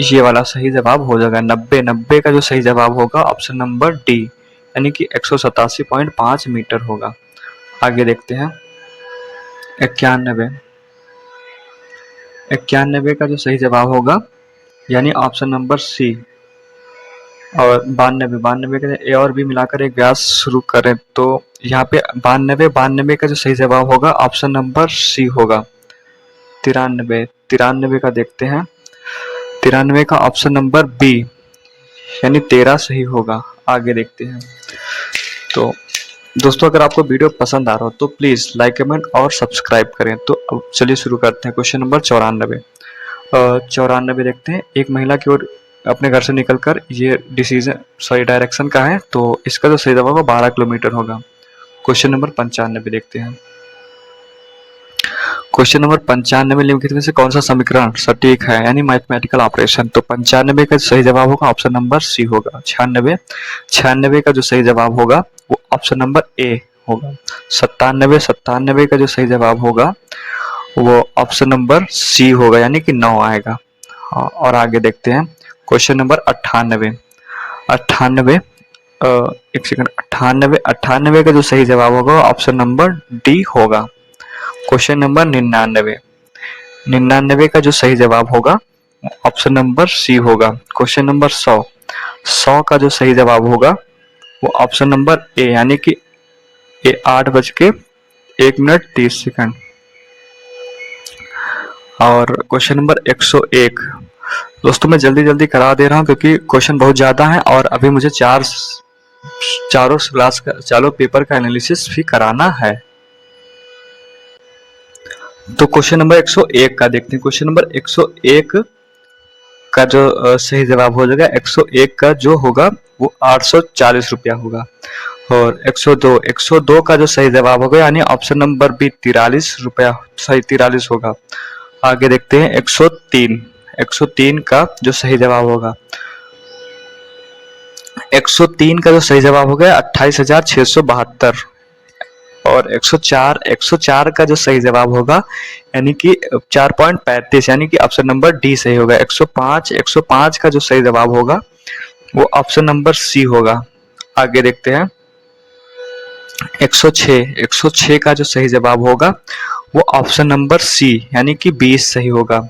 ये वाला सही जवाब हो जाएगा। 90 का जो सही जवाब होगा ऑप्शन नंबर डी यानी कि 187.5 मीटर होगा। आगे देखते हैं 91 का जो सही जवाब होगा यानी ऑप्शन नंबर सी। और 92 का ए और बी मिलाकर एक व्यास शुरू करें, तो यहाँ पे 92 का जो सही जवाब होगा ऑप्शन नंबर सी होगा। 93 का देखते हैं, 93 का ऑप्शन नंबर बी यानी 13 सही होगा। आगे देखते हैं, तो दोस्तों अगर आपको वीडियो पसंद आ रहा हो तो प्लीज लाइक कमेंट और सब्सक्राइब करें। तो अब चलिए शुरू करते हैं क्वेश्चन नंबर 94 देखते हैं। एक महिला की ओर अपने घर से निकलकर ये डायरेक्शन का है, तो इसका जो सही जवाब होगा 12 किलोमीटर होगा। क्वेश्चन नंबर 95 देखते हैं। क्वेश्चन नंबर 95 निम्नलिखित में से कौन सा समीकरण सटीक है यानी मैथमेटिकल ऑपरेशन? तो 95 का सही जवाब होगा ऑप्शन नंबर सी होगा। 96 का जो सही जवाब होगा वो ऑप्शन नंबर ए होगा। 97 का जो सही जवाब होगा वो ऑप्शन नंबर सी होगा यानी कि 9 आएगा। और आगे देखते हैं क्वेश्चन नंबर 98 का जो सही जवाब होगा ऑप्शन नंबर डी होगा। क्वेश्चन नंबर 99 का जो सही जवाब होगा ऑप्शन नंबर सी होगा। क्वेश्चन नंबर 100 का जो सही जवाब होगा वो ऑप्शन नंबर ए यानी कि 8:01 और क्वेश्चन नंबर 101। दोस्तों मैं जल्दी जल्दी करा दे रहा हूँ क्योंकि क्वेश्चन बहुत ज्यादा है और अभी मुझे चारों पेपर का एनालिसिस भी कराना है। तो क्वेश्चन नंबर 101 का देखते हैं। क्वेश्चन नंबर 101 का जो सही जवाब हो जाएगा, 101 का जो होगा वो 840 रुपया होगा। और 102 का जो सही जवाब होगा यानी ऑप्शन नंबर बी 43 रुपया सही 43 होगा। आगे देखते हैं 103 का जो सही जवाब होगा, 103 का जो सही जवाब होगा 28,672। और 104 का जो सही जवाब होगा यानी कि 4.35 यानी कि ऑप्शन नंबर डी सही होगा। 105 का जो सही जवाब होगा वो ऑप्शन नंबर सी होगा। आगे देखते हैं 106 का जो सही जवाब होगा वो ऑप्शन नंबर सी यानी कि 20 सही होगा।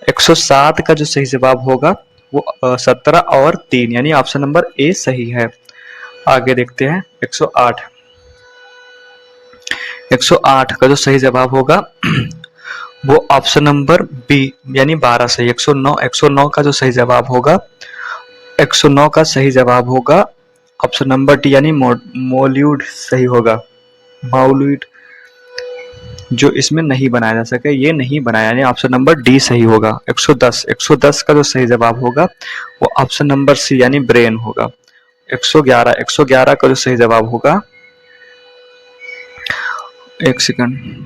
107 का जो सही जवाब होगा वो 17 और 3 यानी ऑप्शन नंबर ए सही है। आगे देखते हैं 108 का जो सही जवाब होगा वो ऑप्शन नंबर बी यानी 12 सही। 109 का जो सही जवाब होगा 109 का सही जवाब होगा ऑप्शन नंबर डी यानी मौलूद सही होगा। मौलूद जो इसमें नहीं बनाया जा सके ये नहीं बनाया यानी ऑप्शन नंबर डी सही होगा। 110 का जो सही जवाब होगा वो ऑप्शन नंबर सी यानी ब्रेन होगा। 111 का जो सही जवाब होगा, एक सेकंड,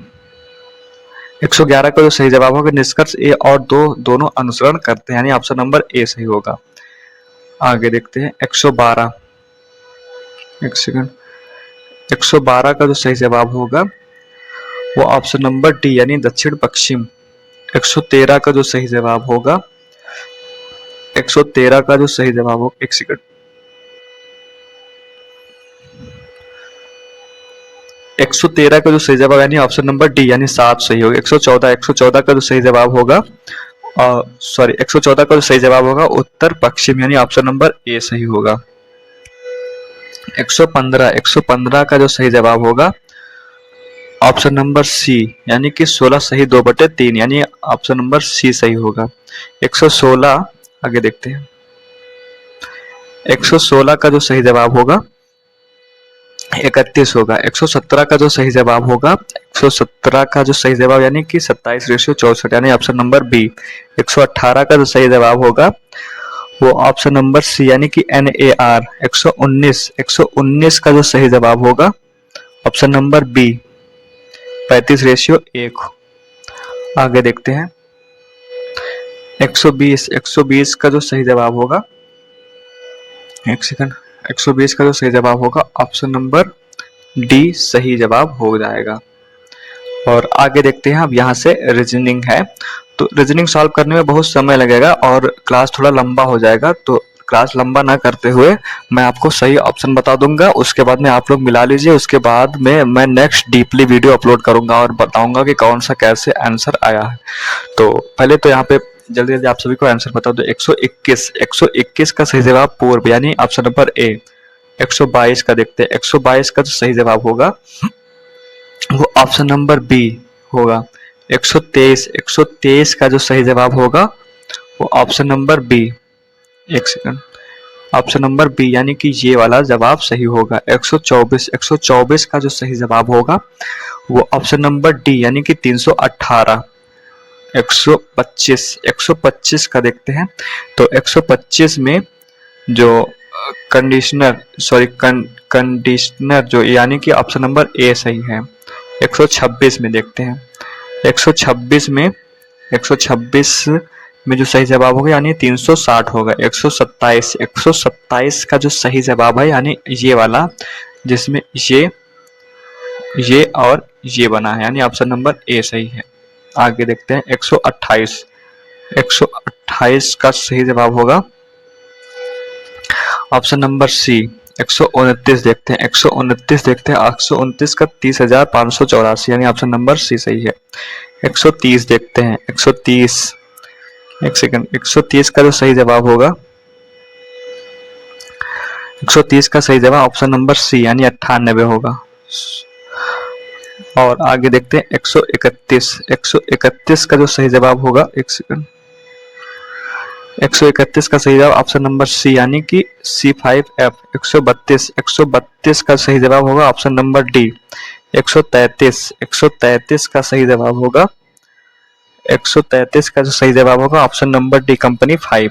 111 का जो सही जवाब होगा निष्कर्ष ए और दोनों अनुसरण करते हैं यानी ऑप्शन नंबर ए सही होगा। आगे देखते हैं 112, एक सेकंड, 112 का जो सही जवाब होगा वो ऑप्शन नंबर डी यानी दक्षिण पश्चिम। 113 का जो सही जवाब होगा 113 का जो सही जवाब होगा, एक सेकंड, 113 का जो सही जवाब यानी ऑप्शन नंबर डी यानी 7 सही होगा। 114 का जो सही जवाब होगा 114 का जो सही जवाब होगा उत्तर पश्चिम यानी ऑप्शन नंबर ए सही होगा। 115 का जो सही जवाब होगा ऑप्शन नंबर सी यानी कि 16 सही 2/3 यानी ऑप्शन नंबर सी सही होगा। 116, आगे देखते हैं 116 का जो सही जवाब होगा 31 होगा। 117 का जो सही जवाब होगा 117 का जो सही जवाब यानी कि 27/64 यानी ऑप्शन नंबर बी। 118 का जो सही जवाब होगा वो ऑप्शन नंबर सी यानी कि NAR। 119 का जो सही जवाब होगा ऑप्शन नंबर बी 35/1। आगे देखते हैं 120 का जो सही जवाब होगा, एक सेकंड, 120 का जो सही जवाब होगा ऑप्शन नंबर डी सही जवाब हो जाएगा। और आगे देखते हैं अब यहाँ से रीजनिंग है, तो रीजनिंग सॉल्व करने में बहुत समय लगेगा और क्लास थोड़ा लंबा हो जाएगा, तो क्लास लंबा ना करते हुए मैं आपको सही ऑप्शन बता दूंगा, उसके बाद में आप लोग मिला लीजिए, उसके बाद में मैं नेक्स्ट डीपली वीडियो अपलोड करूंगा और बताऊंगा कि कौन सा कैसे आंसर आया है। तो पहले तो यहाँ पे जल्दी जल्दी आप सभी को आंसर बता दो। 121 का सही जवाब पूर्व यानी ऑप्शन नंबर ए। 122 का देखते हैं, 122 का जो सही जवाब होगा वो ऑप्शन नंबर बी होगा। 123 का जो सही जवाब होगा वो ऑप्शन नंबर बी, एक सेकंड, ऑप्शन नंबर बी यानी कि ये वाला जवाब सही होगा। 124 का जो सही जवाब होगा वो ऑप्शन नंबर डी यानी कि 318। 125 का देखते हैं, तो 125 में जो कंडीशनर जो यानी कि ऑप्शन नंबर ए सही है। 126 में देखते हैं, 126 में जो सही जवाब होगा यानी 360 होगा। 127 का जो सही जवाब है यानी ये वाला जिसमें ये और ये बना है यानी ऑप्शन नंबर ए सही है। आगे देखते हैं 128 का सही जवाब होगा ऑप्शन नंबर सी। 129 देखते हैं, 129 का 30,584 यानी ऑप्शन नंबर सी सही है। 130 देखते हैं, 130, एक सेकंड, 130 का जो सही जवाब होगा 130 का सही जवाब ऑप्शन नंबर सी यानी 98 होगा। और आगे देखते हैं 131 का जो सही जवाब होगा, एक सेकंड, 131 का सही जवाब ऑप्शन नंबर सी यानी कि C5F। 132 का सही जवाब होगा ऑप्शन नंबर डी। 133 का सही जवाब होगा 133 का जो सही जवाब होगा ऑप्शन नंबर डी कंपनी 5।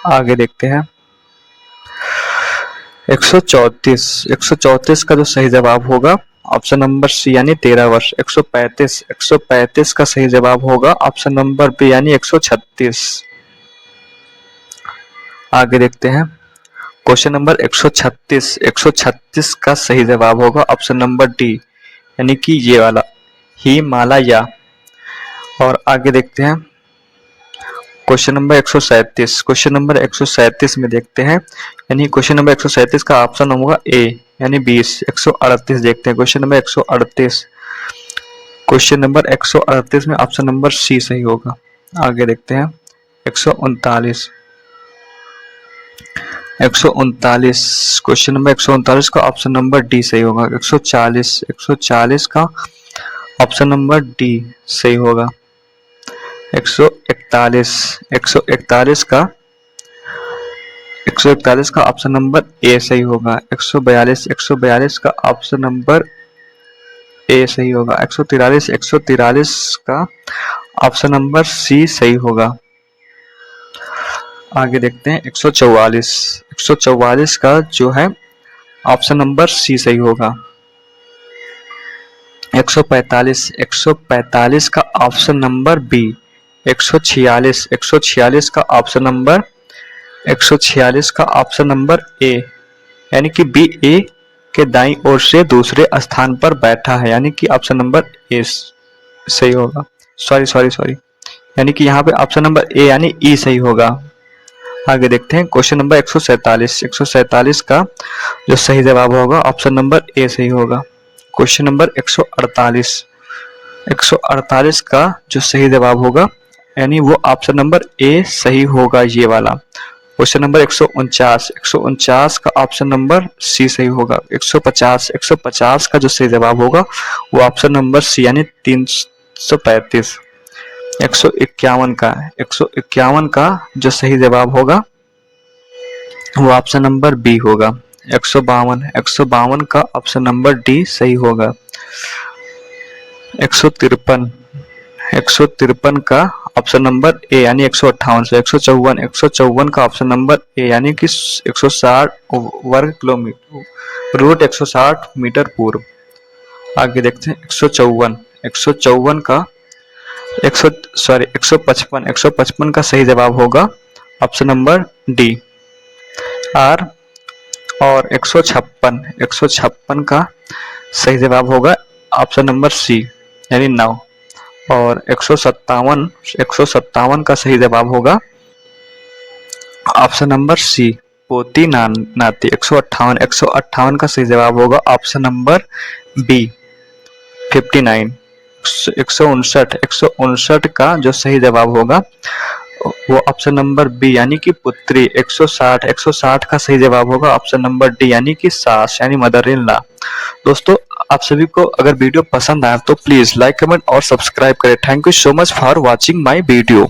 आगे देखते हैं 134 का जो सही जवाब होगा ऑप्शन नंबर सी यानी 13 वर्ष। 135 का सही जवाब होगा ऑप्शन नंबर बी यानी 136। आगे देखते हैं क्वेश्चन नंबर 136 का सही जवाब होगा ऑप्शन नंबर डी यानी कि ये वाला हिमालय। और आगे देखते हैं क्वेश्चन नंबर 137 में देखते हैं यानी क्वेश्चन नंबर 137 का ऑप्शन होगा ए यानी 20। 138 देखते हैं क्वेश्चन नंबर 138 में ऑप्शन नंबर सी सही होगा। आगे देखते हैं 139 क्वेश्चन नंबर 139 का ऑप्शन नंबर डी सही होगा। 140 का ऑप्शन नंबर डी सही होगा। 141 का ऑप्शन नंबर ए सही होगा। 142 का ऑप्शन नंबर ए सही होगा। 143 का ऑप्शन नंबर सी सही होगा। आगे देखते हैं 144 का जो है ऑप्शन नंबर सी सही होगा। 145 का ऑप्शन नंबर बी। 146 का ऑप्शन नंबर ए यानी कि बी ए के दाईं ओर से दूसरे स्थान पर बैठा है यानी कि ऑप्शन नंबर ए सही होगा। सॉरी यानी कि यहाँ पे ऑप्शन नंबर ए यानी ई सही होगा। आगे देखते हैं क्वेश्चन नंबर 147 का जो सही जवाब होगा ऑप्शन नंबर ए सही होगा। क्वेश्चन नंबर 148 का जो सही जवाब होगा यानी वो ऑप्शन नंबर ए सही होगा ये वाला। क्वेश्चन नंबर 149 का ऑप्शन नंबर सी सही होगा। 150 का जो सही जवाब होगा वो ऑप्शन नंबर सी यानी 335। 151 का जो सही जवाब होगा वो ऑप्शन नंबर बी होगा। 152 का ऑप्शन नंबर डी सही होगा। 153 का ऑप्शन नंबर ए यानी 158 से 154 का ऑप्शन नंबर ए यानी कि 160 वर्ग किलोमीटर रूट 160 मीटर पूर्व। आगे देखते हैं 154 का 155 का सही जवाब होगा ऑप्शन नंबर डी आर। और 156 का सही जवाब होगा ऑप्शन नंबर सी यानी 9। और 157 का सही जवाब होगा ऑप्शन नंबर सी पोती नाती। 158 का सही जवाब होगा ऑप्शन नंबर बी 59। 159 का जो सही जवाब होगा वो ऑप्शन नंबर बी यानी कि पुत्री। 160 का सही जवाब होगा ऑप्शन नंबर डी यानी कि सास यानी मदर इन लॉ। दोस्तों आप सभी को अगर वीडियो पसंद आए तो प्लीज लाइक कमेंट और सब्सक्राइब करें। Thank you so much for watching my video.